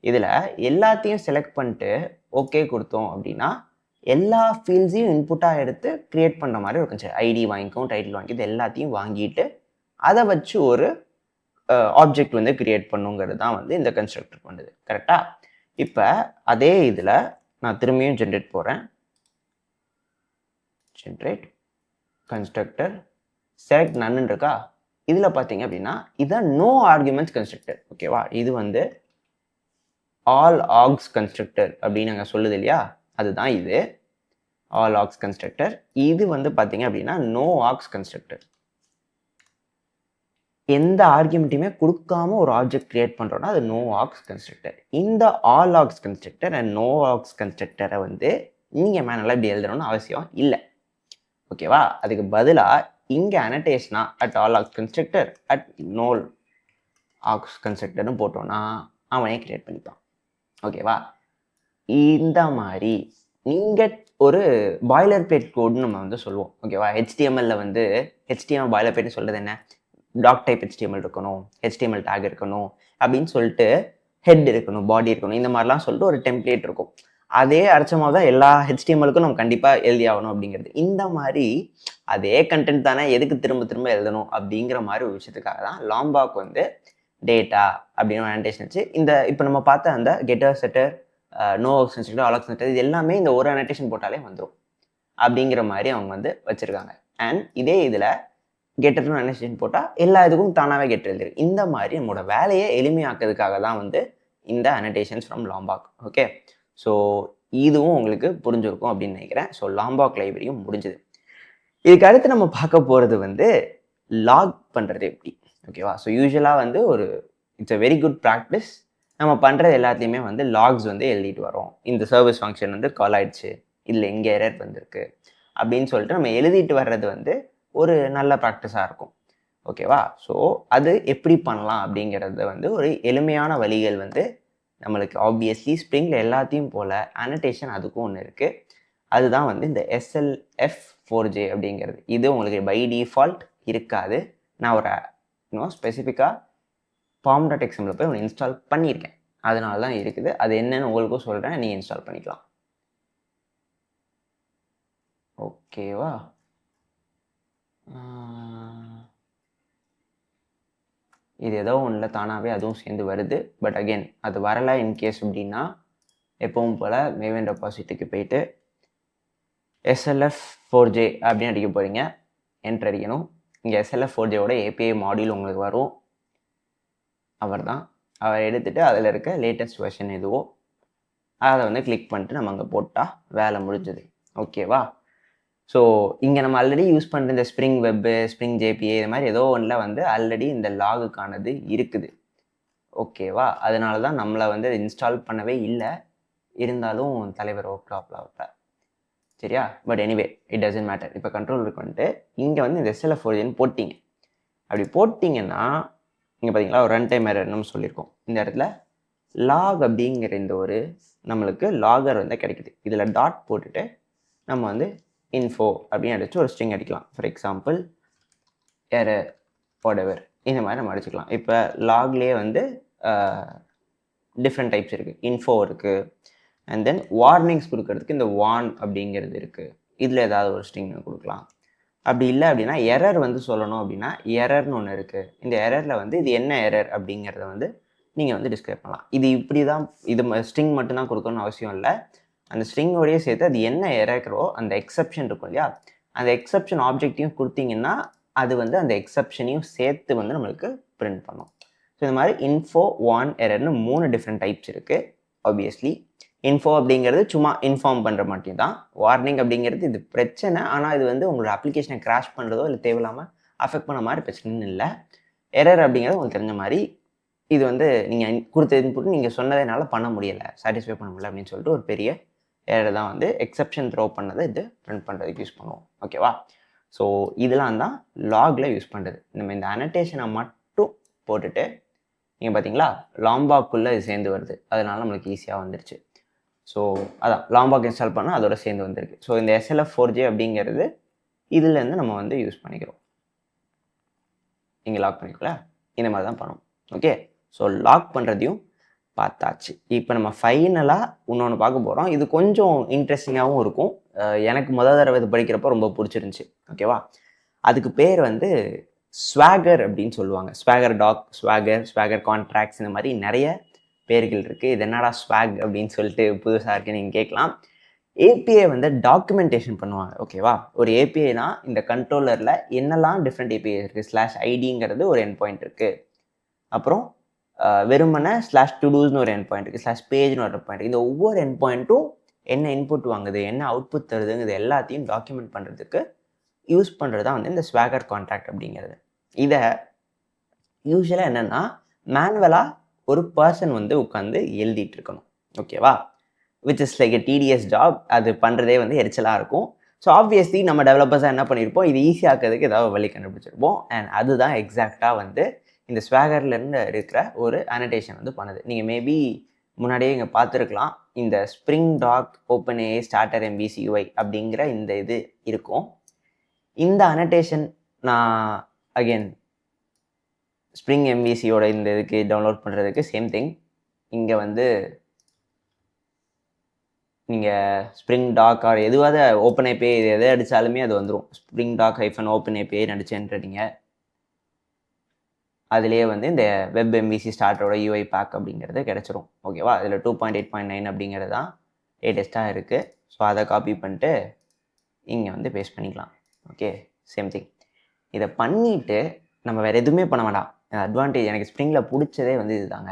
Speaker 1: இதில் எல்லாத்தையும் செலக்ட் பண்ணிட்டு ஓகே கொடுத்தோம் அப்படின்னா எல்லா ஃபீல்ட்ஸையும் இன்புட்டாக எடுத்து க்ரியேட் பண்ணுற மாதிரி ஒரு கன்ஸ்ட்ரக்டர். ஐடி வாங்கிக்கும், டைட்டில் வாங்கி, இது எல்லாத்தையும் வாங்கிட்டு அதை வச்சு ஒரு ஆப்ஜெக்ட் வந்து க்ரியேட் பண்ணுங்கிறது தான் வந்து இந்த கன்ஸ்ட்ரக்டர் பண்ணுது. கரெக்டாக? இப்போ அதே இதில் நான் திரும்பியும் ஜென்ரேட் போகிறேன். ஜென்ரேட் கன்ஸ்ட்ரக்டர் செலக்ட் நன்னு இருக்கா? இதில் பார்த்தீங்க அப்படின்னா இதுதான் நோ ஆர்குமெண்ட்ஸ் கன்ஸ்ட்ரக்டர். ஓகேவா? இது வந்து ஆல் ஆக்ஸ் கன்ஸ்ட்ரக்டர் அப்படின்னு நாங்கள் சொல்லுது இல்லையா, அதுதான் இது ஆல் ஆக்ஸ் கன்ஸ்ட்ரக்டர். இது வந்து பார்த்தீங்க அப்படின்னா நோ ஆக்ஸ் கன்ஸ்ட்ரக்டர். எந்த ஆர்குமெண்ட்டுமே கொடுக்காம ஒரு ஆப்ஜெக்ட் கிரியேட் பண்ணுறோன்னா அது நோ ஆக்ஸ் கன்ஸ்ட்ரக்டர். இந்த all args constructor and no args கன்ஸ்ட்ரக்டரை வந்து நீங்கள் மேனுவலாக இப்படி எழுதணும்னு அவசியம் இல்லை. ஓகேவா? அதுக்கு பதிலாக இங்கே அனோட்டேஷனா @all args constructor @no args கன்ஸ்ட்ரக்டர்னு போட்டோன்னா அவனே கிரியேட் பண்ணிப்பான். ஓகேவா? இந்த மாதிரி நீங்கள் ஒரு பாய்லர் பிளேட் கோடுன்னு நம்ம வந்து சொல்லுவோம். ஓகேவா? HTML வந்து HTML பாய்லர் பிளேட்னு சொல்கிறது என்ன, டாக் டைப் HTML இருக்கணும், HTML டேக் இருக்கணும் அப்படின்னு சொல்லிட்டு ஹெட் இருக்கணும், பாடி இருக்கணும், இந்த மாதிரிலாம் சொல்லிட்டு ஒரு டெம்ப்ளேட் இருக்கும். அதே அர்த்தமாக தான் எல்லா HTMLக்கும் நம்ம கண்டிப்பாக எழுதி ஆகணும் அப்படிங்கிறது. இந்த மாதிரி அதே கண்டென்ட் தானே, எதுக்கு திரும்ப திரும்ப எழுதணும் அப்படிங்கிற மாதிரி ஒரு விஷயத்துக்காக தான் லாம்பாக் வந்து டேட்டா அப்படின்னு ஒரு அனோட்டேஷன் வச்சு இந்த இப்போ நம்ம பார்த்த அந்த getter setter no args constructor all args constructor இது எல்லாமே இந்த ஒரு அனோட்டேஷன் போட்டாலே வந்துடும் அப்படிங்கிற மாதிரி அவங்க வந்து வச்சுருக்காங்க. அண்ட் இதே இதில் கெட்டர்னு அனோட்டேஷன் போட்டால் எல்லா இதுக்கும் தானாகவே கெட்டர் எழுதிருக்கு. இந்த மாதிரி நம்மளோட வேலையை எளிமையாக்கிறதுக்காக தான் வந்து இந்த அனோட்டேஷன்ஸ் ஃப்ரம் லாம்பாக். ஓகே, ஸோ இதுவும் உங்களுக்கு புரிஞ்சிருக்கும் அப்படின்னு நினைக்கிறேன். ஸோ லாம்பாக் லைப்ரரியும் முடிஞ்சுது. இதுக்கு அடுத்து நம்ம பார்க்க போகிறது வந்து லாக் பண்ணுறது எப்படி. ஓகேவா? ஸோ யூஸ்வலாக வந்து it's a very good practice. நம்ம பண்ணுறது எல்லாத்தையுமே வந்து லாக்ஸ் வந்து எழுதிட்டு வரோம். இந்த சர்வீஸ் ஃபங்க்ஷன் வந்து கால் ஆயிடுச்சு, இதில் எங்கே எரர் வந்திருக்கு அப்படின்னு சொல்லிட்டு நம்ம எழுதிட்டு வர்றது வந்து ஒரு நல்ல ப்ராக்டிஸாக இருக்கும். ஓகேவா? ஸோ அது எப்படி பண்ணலாம் அப்படிங்கிறது வந்து ஒரு எளிமையான வழிகள் வந்து நம்மளுக்கு ஆப்வியஸ்லி ஸ்ப்ரிங்கில் எல்லாத்தையும் போல் அனோட்டேஷன் அதுக்கும் ஒன்று இருக்குது. அதுதான் வந்து இந்த SLF4J அப்படிங்கிறது. இது உங்களுக்கு பை டிஃபால்ட் இருக்காது. நான் ஒரு ஸ்பெசிஃபிக்காக pom.xml போய் ஒன்று இன்ஸ்டால் பண்ணியிருக்கேன். அதனால தான் இருக்குது. அது என்னன்னு உங்களுக்கும் சொல்கிறேன், நீங்கள் இன்ஸ்டால் பண்ணிக்கலாம். ஓகேவா? இது ஏதோ ஒன்றில் தானாகவே அதுவும் சேர்ந்து வருது. பட் அகெயின் அது வரலை இன்கேஸ் அப்படின்னா எப்பவும் போல் மேவன் டெபாசிட்டுக்கு போயிட்டு SLF4j அப்படின்னு அடிக்க போகிறீங்க. என்ட்ரு அடிக்கணும். இங்கே SLF4jோட API மாடியூல் உங்களுக்கு வரும். அவர் எடுத்துகிட்டு அதில் இருக்க லேட்டஸ்ட் வெர்ஷன் எதுவோ அதை வந்து கிளிக் பண்ணிட்டு நம்ம அங்கே போட்டால் வேலை முடிஞ்சது. ஓகேவா? ஸோ இங்கே நம்ம ஆல்ரெடி யூஸ் பண்ணுற இந்த ஸ்ப்ரிங் வெப்பு, ஸ்ப்ரிங் JPA இது மாதிரி ஏதோ ஒன்றில் வந்து ஆல்ரெடி இந்த லாகுக்கானது இருக்குது. ஓகேவா? அதனால தான் நம்மளை வந்து இன்ஸ்டால் பண்ணவே இல்லை. இருந்தாலும் தலைவர் ஓப்டாப்ல வைப்பார். சரியா? But anyway it doesn't matter. இப்போ கண்ட்ரோலருக்கு வந்துட்டு இங்கே வந்து இந்த SLF4jன்னு போட்டிங்க. அப்படி போட்டிங்கன்னா இங்கே பார்த்தீங்களா ஒரு ரன் டைம் எரர் நம்ம சொல்லியிருக்கோம். இந்த இடத்துல லாக் அப்படிங்கிற இந்த ஒரு நம்மளுக்கு லாகர் வந்து கிடைக்குது. இதில் டாட் போட்டுட்டு நம்ம வந்து இன்ஃபோ அப்படின்னு அடிச்சு ஒரு ஸ்ட்ரிங் அடிக்கலாம். ஃபார் எக்ஸாம்பிள் எரர் வாட்எவர் இந்த மாதிரி நம்ம அடிச்சுக்கலாம். இப்போ லாக்லேயே வந்து டிஃப்ரெண்ட் டைப்ஸ் இருக்குது. இன்ஃபோ இருக்குது. அண்ட் தென் வார்னிங்ஸ் கொடுக்கறதுக்கு இந்த வார்ன் அப்படிங்கிறது இருக்குது. இதில் ஏதாவது ஒரு ஸ்ட்ரிங் கொடுக்கலாம். அப்படி இல்லை அப்படின்னா எரர் வந்து சொல்லணும் அப்படின்னா எரர்னு ஒன்று இருக்குது. இந்த எரரில் வந்து இது என்ன எரர் அப்படிங்கிறத வந்து நீங்கள் வந்து டிஸ்கிரைப் பண்ணலாம். இது இப்படி தான், இது ஸ்ட்ரிங் மட்டும்தான் கொடுக்கணும்னு அவசியம் இல்லை. அந்த ஸ்ட்ரிங்கோடையே சேர்த்து அது என்ன எரர்க்கிறோ அந்த எக்ஸப்ஷன் இருக்கும் இல்லையா, அந்த எக்ஸப்ஷன் ஆப்ஜெக்டையும் கொடுத்தீங்கன்னா அது வந்து அந்த எக்ஸப்ஷனையும் சேர்த்து வந்து நம்மளுக்கு பிரிண்ட் பண்ணும். ஸோ இந்த மாதிரி இன்ஃபோ, வார்ன், எரர்னு 3 டிஃப்ரெண்ட் டைப்ஸ் இருக்குது. ஆப்வியஸ்லி இன்ஃபோ அப்படிங்கிறது சும்மா இன்ஃபார்ம் பண்ணுற மட்டும் தான். வார்னிங் அப்படிங்கிறது இது பிரச்சனை, ஆனால் இது வந்து உங்களோட அப்ளிகேஷனை கிராஷ் பண்ணுறதோ இல்லை தேவையில்லாமல் அஃபெக்ட் பண்ண மாதிரி பிரச்சனைன்னு இல்லை. எரர் அப்படிங்கிறது உங்களுக்கு தெரிஞ்ச மாதிரி இது வந்து நீங்கள் கொடுத்த இன்புட் நீங்கள் சொன்னதனால பண்ண முடியலை, சாட்டிஸ்ஃபை பண்ண முடியல அப்படின்னு சொல்லிட்டு ஒரு பெரிய எரர் தான் வந்து எக்ஸப்ஷன் த்ரோ பண்ணதை இது பிரிண்ட் பண்ணுறதுக்கு யூஸ் பண்ணுவோம். ஓகேவா? ஸோ இதெல்லாம் தான் லாகில் யூஸ் பண்ணுறது. நம்ம இந்த அனடேஷனை மட்டும் போட்டுட்டு நீங்கள் பார்த்தீங்களா லாம்பாக்குள்ளே இது சேர்ந்து வருது. அதனால நம்மளுக்கு ஈஸியாக வந்துருச்சு. ஸோ அதான் லாம்பாக் இன்ஸ்டால் பண்ணால் அதோட சேர்ந்து வந்திருக்கு. ஸோ இந்த SLF4j அப்படிங்கிறது இதுலேருந்து நம்ம வந்து யூஸ் பண்ணிக்கிறோம். இங்கே லாக் பண்ணிக்கல இந்த மாதிரி தான் பண்ணணும். ஓகே, ஸோ லாக் பண்ணுறதையும் பார்த்தாச்சு. இப்போ நம்ம ஃபைனலாக இன்னொன்று பார்க்க போகிறோம். இது கொஞ்சம் இன்ட்ரெஸ்டிங்காகவும் இருக்கும். எனக்கு முதல் தடவை இது படிக்கிறப்போ ரொம்ப பிடிச்சிருந்துச்சி. ஓகேவா? அதுக்கு பேர் வந்து ஸ்வாகர் அப்படின்னு சொல்லுவாங்க. ஸ்வாகர் டாக், ஸ்வாகர் கான்ட்ராக்ட்ஸ் இந்த மாதிரி நிறைய பேர்கள் இருக்குது. இது என்னடா ஸ்வாக் அப்படின்னு சொல்லிட்டு புதுசாக இருக்குன்னு நீங்கள் கேட்கலாம். ஏபிஐ வந்து டாக்குமெண்டேஷன் பண்ணுவாங்க. ஓகேவா? ஒரு ஏபிஐனா இந்த கண்ட்ரோலரில் என்னெல்லாம் டிஃப்ரெண்ட் ஏபிஐ இருக்குது. /IDங்கிறது ஒரு என் பாயிண்ட் இருக்குது. அப்புறம் வெறுமனை /todos ஒரு என் பாயிண்ட் இருக்குது. /pageன்னு ஒரு பாயிண்ட். இந்த ஒவ்வொரு என் பாயிண்ட்டும் என்ன இன்புட் வாங்குது, என்ன அவுட்புட் தருதுங்கிறது எல்லாத்தையும் டாக்குமெண்ட் பண்ணுறதுக்கு யூஸ் பண்ணுறது தான் வந்து இந்த ஸ்வாகர் கான்ட்ராக்ட் அப்படிங்கிறது. இதை யூஸ்வலாக என்னென்னா மேனுவலாக ஒரு பர்சன் வந்து உட்காந்து எழுதிட்டு இருக்கணும். ஓகேவா? Which is like a DTS job. அது பண்ணுறதே வந்து எரிச்சலாக இருக்கும். ஸோ ஆப்வியஸ்லி நம்ம டெவலப்பர்ஸாக என்ன பண்ணியிருப்போம், இது ஈஸியாக்கிறதுக்கு ஏதாவது வழி கண்டுபிடிச்சிருப்போம். அண்ட் அதுதான் எக்ஸாக்டாக வந்து இந்த ஸ்வாகர்லேருந்து இருக்கிற ஒரு அனடேஷன் வந்து பண்ணுது. நீங்கள் மேபி முன்னாடியே இங்கே பார்த்துருக்கலாம். இந்த Spring doc OpenAI starter MVCUI அப்படிங்கிற இந்த இது இருக்கும். இந்த அனடேஷன் நான் அகெயின் ஸ்ப்ரிங் MVCயோட இந்த இதுக்கு டவுன்லோட் பண்ணுறதுக்கு சேம் திங். இங்கே வந்து நீங்கள் ஸ்ப்ரிங் டாக் ஆர் எதுவாக OpenAPI இது எதை அடித்தாலுமே அது வந்துடும். ஸ்ப்ரிங் டாக் -OpenAPI அடிச்சுன்றீங்க. அதுலேயே வந்து இந்த வெப் MVC ஸ்டார்டரோட UI பேக் அப்படிங்கிறது கிடச்சிரும். ஓகேவா? இதில் 2.8.9 அப்படிங்கிறது தான் லேட்டஸ்ட்டாக இருக்குது. ஸோ அதை காப்பி பண்ணிட்டு இங்கே வந்து பேஸ்ட் பண்ணிக்கலாம். Okay, same thing. இதை பண்ணிவிட்டு நம்ம வேறு எதுவுமே பண்ண வேண்டாம். அட்வான்டேஜ் எனக்கு ஸ்ப்ரிங்கில் பிடிச்சதே வந்து இதுதாங்க.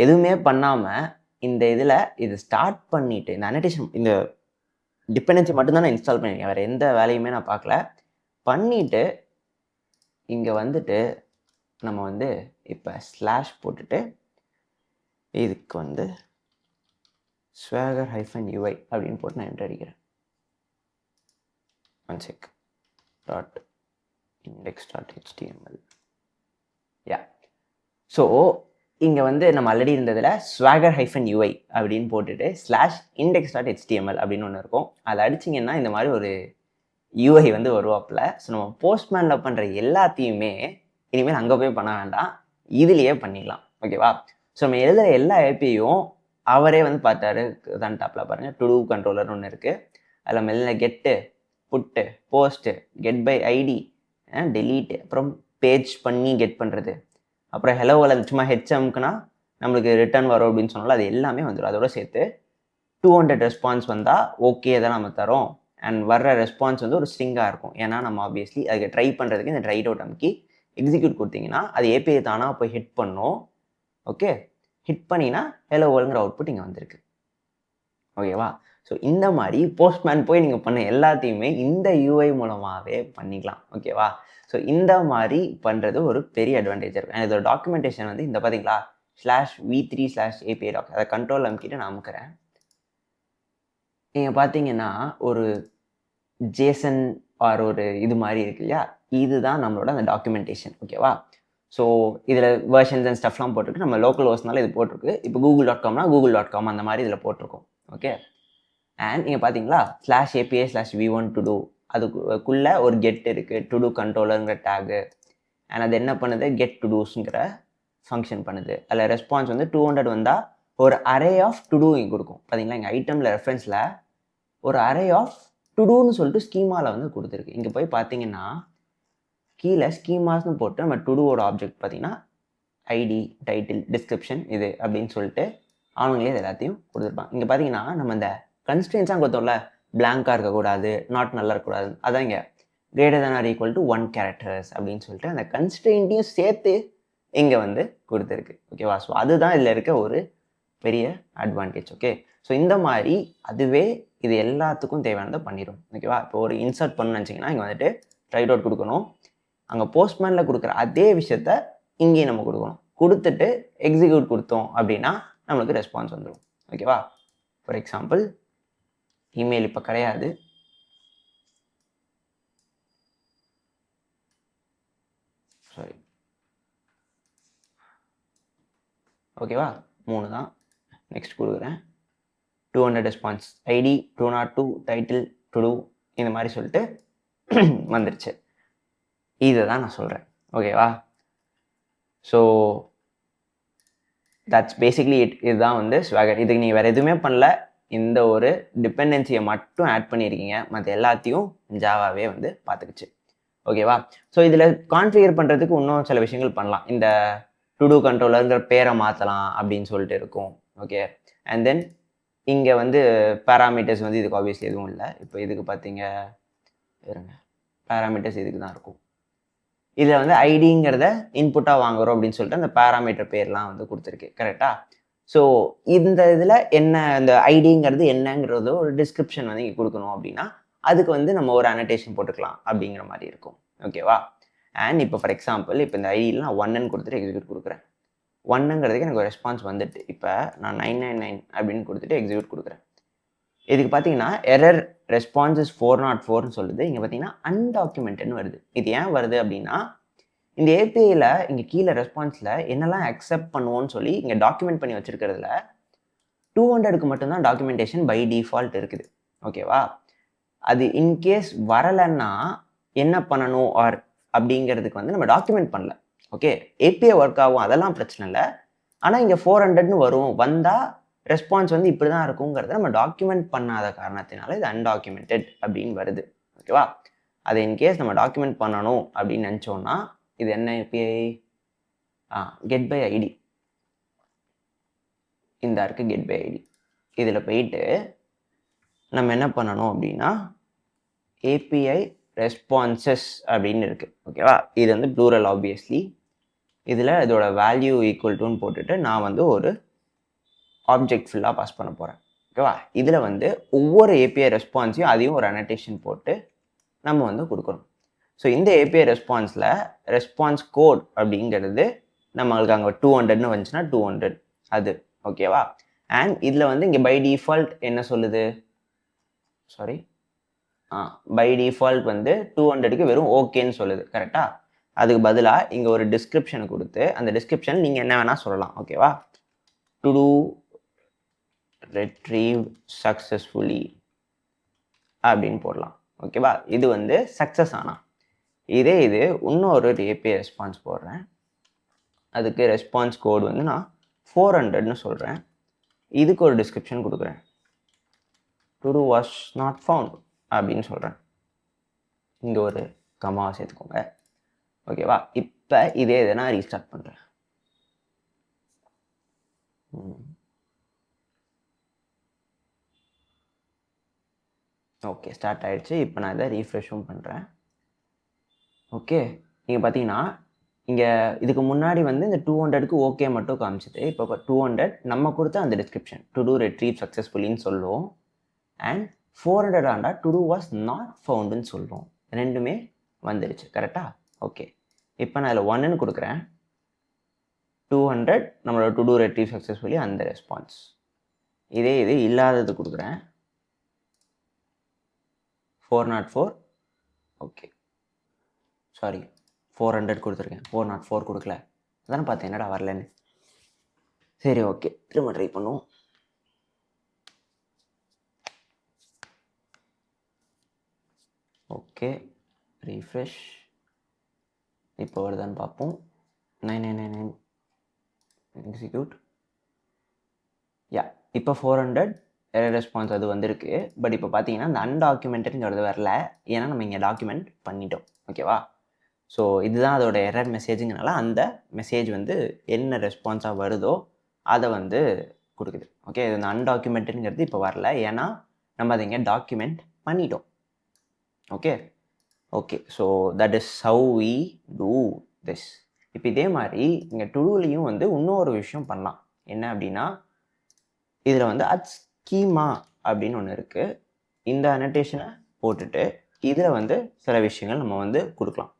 Speaker 1: எதுவுமே பண்ணாமல் இந்த இதில் இது ஸ்டார்ட் பண்ணிவிட்டு இந்த அனடேஷன் இந்த டிபெண்டன்சி மட்டும்தான் நான் இன்ஸ்டால் பண்ணியிருக்கேன். வேறு எந்த வேலையுமே நான் பார்க்கல. பண்ணிவிட்டு இங்கே வந்துட்டு நம்ம வந்து இப்போ ஸ்லாஷ் போட்டுட்டு இதுக்கு வந்து swagger-ui அப்படின்னு போட்டு நான் என்டர் அடிக்கிறேன். .index.html. யா, ஸோ இங்கே வந்து நம்ம ஆல்ரெடி இருந்ததில் swagger-ui அப்படின்னு போட்டுட்டு /index.html அப்படின்னு ஒன்று இருக்கும். அதை அடிச்சிங்கன்னா இந்த மாதிரி ஒரு UI வந்து வருவாப்பில். ஸோ நம்ம போஸ்ட்மேனில் பண்ணுற எல்லாத்தையுமே இனிமேல் அங்கே போய் பண்ண வேண்டாம். இதுலேயே பண்ணிடலாம். ஓகேவா? ஸோ நம்ம எழுதுகிற எல்லா ஏபியும் அவரே வந்து பார்த்தாரு. தான் டாப்பில் பாருங்கள், டு டூ கண்ட்ரோலர்னு ஒன்று இருக்குது. அதில் மெல்ல get, put, post, get by ID, delete, அப்புறம் பேஜ் பண்ணி கெட் பண்ணுறது, அப்புறம் ஹெலோ அல்லது சும்மா ஹெச்எம்க்குனா நம்மளுக்கு ரிட்டர்ன் வரும் அப்படின்னு சொன்னாலும் அது எல்லாமே வந்துடும். அதோட சேர்த்து 200 ரெஸ்பான்ஸ் வந்தால் ஓகே தான் நம்ம தரோம். அண்ட் வர்ற ரெஸ்பான்ஸ் வந்து ஒரு ஸ்ட்ரிங்காக இருக்கும். ஏன்னா நம்ம ஆப்வியஸ்லி அதுக்கு ட்ரை பண்ணுறதுக்கு இந்த ட்ரை அவுட் அமுக்கி எக்ஸிக்யூட் கொடுத்தீங்கன்னா அது ஏபிஐ தானாக போய் ஹிட் பண்ணும். ஓகே, ஹிட் பண்ணினா ஹெலோ வேர்ல்டுங்கிற அவுட்புட் இங்கே வந்திருக்கு. ஓகேவா? ஸோ இந்த மாதிரி போஸ்ட்மேன் போய் நீங்கள் பண்ண எல்லாத்தையுமே இந்த யூஐ மூலமாகவே பண்ணிக்கலாம். ஓகேவா? ஸோ இந்த மாதிரி பண்ணுறது ஒரு பெரிய அட்வான்டேஜ் இருக்கும். இதோட டாக்குமெண்டேஷன் வந்து இந்த பார்த்தீங்களா /v3/API doc, அதை கண்ட்ரோல் அமுக்கிட்டு நான் அமுக்கிறேன். நீங்கள் பார்த்தீங்கன்னா ஒரு ஜேசன் ஆர் ஒரு இது மாதிரி இருக்கு இல்லையா, இதுதான் நம்மளோட அந்த டாக்குமெண்டேஷன். ஓகேவா? ஸோ இதில் வெர்ஷன்ஸ் அண்ட் ஸ்டஃப்லாம் போட்டிருக்கு. நம்ம லோக்கல் ஹோஸ்ட்னால இது போட்டிருக்கு. இப்போ google.comனா google.com அந்த மாதிரி இதில் போட்டிருக்கோம். ஓகே, அண்ட் நீங்கள் பார்த்தீங்களா /API/v1 to do, அதுக்குள்ளே ஒரு கெட் இருக்குது, டு டூ கண்ட்ரோலருங்கிற டேகு. அண்ட் அது என்ன பண்ணுது, கெட் டு டூஸ்ங்கிற ஃபங்க்ஷன் பண்ணுது. அதில் ரெஸ்பான்ஸ் வந்து 200 வந்தால் ஒரு அரே ஆஃப் டு டூ இங்கே கொடுக்கும். பார்த்தீங்களா, எங்கள் ஐட்டமில் ரெஃபரன்ஸில் ஒரு அரே ஆஃப் டு டூன்னு சொல்லிட்டு ஸ்கீமாவில் வந்து கொடுத்துருக்கு. இங்கே போய் பார்த்தீங்கன்னா கீழே ஸ்கீமாஸ்னு போட்டு நம்ம டு டூவோட ஆப்ஜெக்ட் பார்த்தீங்கன்னா ஐடி, டைட்டில், டிஸ்கிரிப்ஷன் இது அப்படின்னு சொல்லிட்டு அவங்களே இது எல்லாத்தையும் கொடுத்துருப்பாங்க. இங்கே பார்த்தீங்கன்னா நம்ம இந்த கன்ஸ்ட்ரெயின்ஸாக கொடுத்தோம்ல, பிளாங்காக இருக்கக்கூடாது, நாட் நல்லா இருக்கக்கூடாது, அதான் இங்கே greater than or equal to 1 characters அப்படின்னு சொல்லிட்டு அந்த கன்ஸ்ட்ரெயின்ட்டையும் சேர்த்து இங்கே வந்து கொடுத்துருக்கு. ஓகேவா? ஸோ அதுதான் இதில் இருக்க ஒரு பெரிய அட்வான்டேஜ். ஓகே, ஸோ இந்த மாதிரி அதுவே இது எல்லாத்துக்கும் தேவையானதை பண்ணிடும். ஓகேவா? இப்போ ஒரு இன்சர்ட் பண்ணணும்னு நினச்சிங்கன்னா இங்கே வந்துட்டு ரைட் அவுட் கொடுக்கணும். அங்கே போஸ்ட்மேனில் கொடுக்குற அதே விஷயத்த இங்கேயும் நம்ம கொடுக்கணும். கொடுத்துட்டு எக்ஸிக்யூட் கொடுத்தோம் அப்படின்னா நம்மளுக்கு ரெஸ்பான்ஸ் வந்துடும். ஓகேவா? ஃபார் எக்ஸாம்பிள் இமெயில் இப்போ கிடையாது, சாரி, ஓகேவா? 3 தான். நெக்ஸ்ட் கொடுக்குறேன். 200 response, ID 202, title to do, இந்த மாதிரி சொல்லிட்டு வந்துருச்சு. இதை தான் நான் சொல்கிறேன். ஓகேவா? So that's basically it. இதுதான் வந்து ஸ்வாகர். இதுக்கு நீங்கள் வேறு எதுவுமே பண்ணல, இந்த ஒரு டிபெண்டன்சியை மட்டும் ஆட் பண்ணியிருக்கீங்க. மற்ற எல்லாத்தையும் ஜாவாவே வந்து பார்த்துக்குச்சு. ஓகேவா? ஸோ இதில் கான்ஃபிகர் பண்ணுறதுக்கு இன்னும் சில விஷயங்கள் பண்ணலாம். இந்த டு டூ கண்ட்ரோலருங்கிற பேரை மாற்றலாம் அப்படின்னு சொல்லிட்டு இருக்கும். ஓகே, அண்ட் தென் இங்கே வந்து பேராமீட்டர்ஸ் வந்து இதுக்கு ஆப்வியஸ்லி எதுவும் இல்லை. இப்போ இதுக்கு பார்த்தீங்க இருங்க, பேராமீட்டர்ஸ் இதுக்கு தான் இருக்கும். இதில் வந்து ஐடிங்கிறத இன்புட்டாக வாங்குறோம் அப்படின்னு சொல்லிட்டு அந்த பேராமீட்டர் பேர்லாம் வந்து கொடுத்துருக்கு. கரெக்டாக? ஸோ இந்த இதில் என்ன, இந்த ஐடிங்கிறது என்னங்கிறது ஒரு டிஸ்கிரிப்ஷன் வந்து இங்கே கொடுக்கணும் அப்படின்னா அதுக்கு வந்து நம்ம ஒரு அனடேஷன் போட்டுக்கலாம் அப்படிங்கிற மாதிரி இருக்கும். ஓகேவா? அண்ட் இப்போ ஃபார் எக்ஸாம்பிள் இப்போ இந்த ஐடியில் நான் 1ன்னு கொடுத்துட்டு எக்ஸிக்யூட் கொடுக்குறேன். 1ங்கிறதுக்கு எனக்கு ஒரு ரெஸ்பான்ஸ் வந்துட்டு இப்போ நான் 999 அப்படின்னு கொடுத்துட்டு எக்ஸிக்யூட் கொடுக்குறேன். இதுக்கு பார்த்தீங்கன்னா எரர் ரெஸ்பான்சஸ் 404ன்னு சொல்லுது. இங்கே பார்த்தீங்கன்னா அன்டாக்குமெண்டட்னு வருது. இது ஏன் வருது அப்படின்னா இந்த ஏபிஐயில் இங்கே கீழே ரெஸ்பான்ஸில் என்னெல்லாம் அக்செப்ட் பண்ணுவோன்னு சொல்லி இங்கே டாக்குமெண்ட் பண்ணி வச்சுருக்கிறதுல 200க்கு மட்டும்தான் டாக்குமெண்டேஷன் பை டிஃபால்ட் இருக்குது. ஓகேவா? அது இன்கேஸ் வரலைன்னா என்ன பண்ணணும் ஆர் அப்படிங்கிறதுக்கு வந்து நம்ம டாக்குமெண்ட் பண்ணல. ஓகே, ஏபிஐ ஒர்க் ஆகும், அதெல்லாம் பிரச்சனை இல்லை. ஆனால் இங்கே 400ன்னு வரும், வந்தால் ரெஸ்பான்ஸ் வந்து இப்படி தான் இருக்குங்கிறத நம்ம டாக்குமெண்ட் பண்ணாத காரணத்தினால இது அன்டாக்குமெண்டட் அப்படின்னு வருது. ஓகேவா? அதை இன்கேஸ் நம்ம டாக்குமெண்ட் பண்ணணும் அப்படின்னு நினச்சோன்னா இது என்ன ஏபிஐ, கெட் பை ஐடி, இந்த இருக்கு கெட் பை ஐடி. இதில் போயிட்டு நம்ம என்ன பண்ணணும் அப்படின்னா ஏபிஐ ரெஸ்பான்சஸ் அப்படின்னு இருக்குது. ஓகேவா? இது வந்து ப்ளூரல் ஆப்வியஸ்லி. இதில் இதோட வேல்யூ ஈக்குவல் டுன்னு போட்டுட்டு நான் வந்து ஒரு ஆப்ஜெக்ட் ஃபுல்லாக பாஸ் பண்ண போகிறேன். ஓகேவா? இதில் வந்து ஒவ்வொரு ஏபிஐ ரெஸ்பான்ஸையும் அதையும் ஒரு அனடேஷன் போட்டு நம்ம வந்து கொடுக்கணும். ஸோ இந்த ஏபிஐ ரெஸ்பான்ஸில் ரெஸ்பான்ஸ் கோட் அப்படிங்கிறது நம்மளுக்கு அங்கே 200ன்னு வந்துச்சுன்னா 200 அது. ஓகேவா? அண்ட் இதில் வந்து இங்கே பை டிஃபால்ட் என்ன சொல்லுது, சாரி, பை டிஃபால்ட் வந்து 200க்கு வெறும் ஓகேன்னு சொல்லுது. கரெக்டாக? அதுக்கு பதிலாக இங்கே ஒரு டிஸ்கிரிப்ஷனை கொடுத்து அந்த டிஸ்கிரிப்ஷன் நீங்கள் என்ன வேணால் சொல்லலாம். ஓகேவா? டு டூ retrieve successfully அப்படின்னு போடலாம். ஓகேவா? இது வந்து சக்ஸஸ் ஆனால் இது இன்னொரு ஏபிஐ ரெஸ்பான்ஸ் போடுறேன். அதுக்கு ரெஸ்பான்ஸ் கோடு வந்து நான் 400ன்னு சொல்கிறேன். இதுக்கு ஒரு டிஸ்கிரிப்ஷன் கொடுக்குறேன். to do was not found அப்படின்னு சொல்கிறேன். இங்கே ஒரு கமாவை சேர்த்துக்கோங்க. ஓகேவா? இப்போ இதே இதை நான் ரீஸ்டார்ட் பண்ணுறேன். ஓகே, ஸ்டார்ட் ஆகிடுச்சு. இப்போ நான் இதை ரீஃப்ரெஷும் பண்ணுறேன். ஓகே, நீங்கள் பார்த்தீங்கன்னா இங்கே இதுக்கு முன்னாடி வந்து இந்த 200க்கு ஓகே மட்டும் காமிச்சிது. இப்போ 200 நம்ம கொடுத்த அந்த டிஸ்கிரிப்ஷன் டு டூ ரெட்ரீவ் சக்ஸஸ்ஃபுல்லின்னு சொல்லுவோம். And 400 Andal to two was not ஃபவுண்டுன்னு சொல்லுவோம். ரெண்டுமே வந்துடுச்சு. கரெக்டாக? ஓகே, இப்போ நான் அதில் 1ன்னு கொடுக்குறேன். 200 நம்மளோட டு டூ ரெட்ரீவ் சக்ஸஸ்ஃபுல்லி அந்த ரெஸ்பான்ஸ். இதே இது இல்லாதது கொடுக்குறேன். 404. ஓகே, சாரி 400 கொடுத்துருக்கேன். 404 கொடுக்கல. அதானே பார்த்தேன் என்னடா வரலன்னு. சரி, ஓகே, திரும்ப ட்ரை பண்ணுவோம். Okay, refresh. இப்போ வருதான்னு பார்ப்போம். 9999 எக்ஸிக்யூட். யா, இப்போ 400 எரர் ரெஸ்பான்ஸ் அது வந்திருக்கு. பட் இப்போ பார்த்தீங்கன்னா அந்த அன்டாக்குமெண்டட்ங்கிறது வரல. ஏன்னா நம்ம இங்கே டாக்குமெண்ட் பண்ணிட்டோம். ஓகேவா? ஸோ இதுதான் அதோட எரர் மெசேஜுங்கனால அந்த மெசேஜ் வந்து என்ன ரெஸ்பான்ஸாக வருதோ அதை வந்து கொடுக்குது. ஓகே, இது இந்த அன்டாக்குமெண்ட்டுங்கிறது இப்போ வரல. ஏன்னா நம்ம அதை இங்கே டாக்குமெண்ட் பண்ணிட்டோம். Okay okay so that is how we do this. இப்போ இதே மாதிரி இங்கே டுடூலையும் வந்து இன்னொரு விஷயம் பண்ணலாம். என்ன அப்படின்னா இதில் வந்து ஸ்கீமா அப்படின்னு ஒன்று இருக்குது. இந்த அனோட்டேஷனை போட்டுட்டு இதில் வந்து சில விஷயங்கள் நம்ம வந்து கொடுக்கலாம்.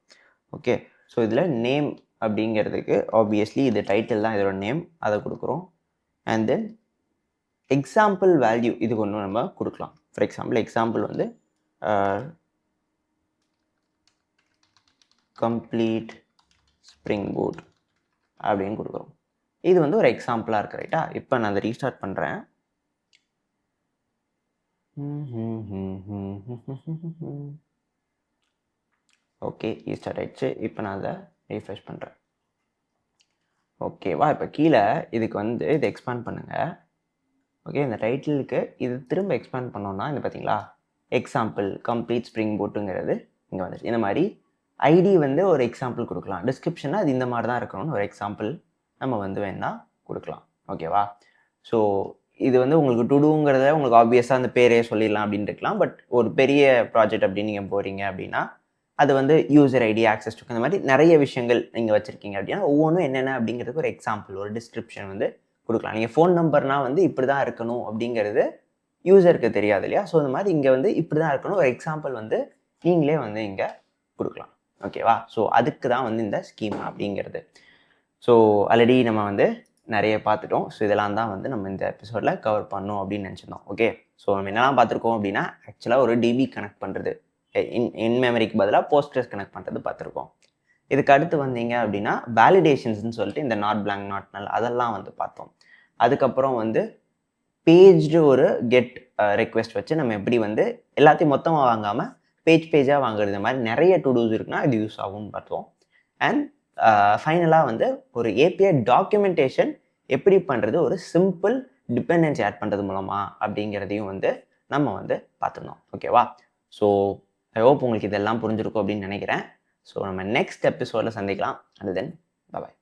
Speaker 1: ஓகே, ஸோ இதில் நேம் அப்படிங்கிறதுக்கு ஆப்வியஸ்லி இது டைட்டில் தான் இதோட நேம், அதை கொடுக்குறோம். அண்ட் தென் எக்ஸாம்பிள் வேல்யூ இதுக்கு ஒன்று நம்ம கொடுக்கலாம். ஃபார் எக்ஸாம்பிள் வந்து கம்ப்ளீட் ஸ்ப்ரிங் பூட் அப்படின்னு கொடுக்குறோம். இது வந்து ஒரு எக்ஸாம்பிளாக இருக்குது. ரைட்டா? இப்போ நான் அதை ரீஸ்டார்ட் பண்ணுறேன். ஓகே, ரீஸ்டார்ட் ஆயிடுச்சு. இப்போ நான் அதை ரீஃப்ரெஷ் பண்ணுறேன். ஓகேவா? இப்போ கீழே இதுக்கு வந்து இதை எக்ஸ்பேண்ட் பண்ணுங்கள். ஓகே, இந்த டைட்டிலுக்கு இது திரும்ப எக்ஸ்பேண்ட் பண்ணோன்னா இந்த பார்த்தீங்களா எக்ஸாம்பிள் கம்ப்ளீட் ஸ்ப்ரிங் பூட்டுங்கிறது இங்கே வந்துடுச்சு. இந்த மாதிரி ஐடி வந்து ஒரு எக்ஸாம்பிள் கொடுக்கலாம். டிஸ்கிரிப்ஷனாக அது இந்த மாதிரி தான் இருக்கணும்னு ஒரு எக்ஸாம்பிள் நம்ம வந்து வேணால் கொடுக்கலாம். ஓகேவா? ஸோ இது வந்து உங்களுக்கு டுடூங்கிறத உங்களுக்கு ஆப்வியஸாக அந்த பேரே சொல்லிடலாம் அப்படின்னு இருக்கலாம். பட் ஒரு பெரிய ப்ராஜெக்ட் அப்படின்னு நீங்கள் போகிறீங்க அப்படின்னா அது வந்து யூசர் ஐடி, ஆக்சஸ் டு இந்த மாதிரி நிறைய விஷயங்கள் நீங்கள் வச்சுருக்கீங்க அப்படின்னா ஒவ்வொன்றும் என்னென்ன அப்படிங்கிறதுக்கு ஒரு எக்ஸாம்பிள், ஒரு டிஸ்கிரிப்ஷன் வந்து கொடுக்கலாம். நீங்கள் ஃபோன் நம்பர்னால் வந்து இப்படி தான் இருக்கணும் அப்படிங்கிறது யூசருக்கு தெரியாது இல்லையா? ஸோ இந்த மாதிரி இங்கே வந்து இப்படி தான் இருக்கணும் ஒரு எக்ஸாம்பிள் வந்து நீங்களே வந்து இங்கே கொடுக்கலாம். ஓகேவா? ஸோ அதுக்கு தான் வந்து இந்த ஸ்கீம் அப்படிங்கிறது. ஸோ ஆல்ரெடி நம்ம வந்து நிறைய பார்த்துட்டோம். ஸோ இதெல்லாம் தான் வந்து நம்ம இந்த எபிசோடில் கவர் பண்ணோம் அப்படின்னு நினச்சிருந்தோம். ஓகே, ஸோ நம்ம என்னெல்லாம் பார்த்துருக்கோம் அப்படின்னா ஆக்சுவலாக ஒரு டிபி கனெக்ட் பண்ணுறது, இன் மெமரிக்கு பதிலாக போஸ்ட்ரஸ் கனெக்ட் பண்ணுறது பார்த்துருக்கோம். இதுக்கு அடுத்து வந்தீங்க அப்படின்னா வேலிடேஷன்ஸ்னு சொல்லிட்டு இந்த நாட் பிளாங்க் நாட் நல் அதெல்லாம் வந்து பார்த்தோம். அதுக்கப்புறம் வந்து பேஜ்டு ஒரு கெட் ரெக்வெஸ்ட் வச்சு நம்ம எப்படி வந்து எல்லாத்தையும் மொத்தமாக வாங்காமல் பேஜாக வாங்குறது, இந்த மாதிரி நிறைய டுடூஸ் இருக்குன்னா இது யூஸ் ஆகும்னு பார்த்தோம். அண்ட் ஃபைனலாக வந்து ஒரு ஏபிஐ டாக்குமெண்டேஷன் எப்படி பண்ணுறது, ஒரு சிம்பிள் டிபெண்டன்சி ஆட் பண்ணுறது மூலமாக அப்படிங்கிறதையும் வந்து நம்ம வந்து பார்த்துருந்தோம். ஓகேவா? ஸோ ஐ ஹோப் உங்களுக்கு இதெல்லாம் புரிஞ்சிருக்கும் அப்படின்னு நினைக்கிறேன். ஸோ நம்ம நெக்ஸ்ட் எபிசோடில் சந்திக்கலாம். And then bye.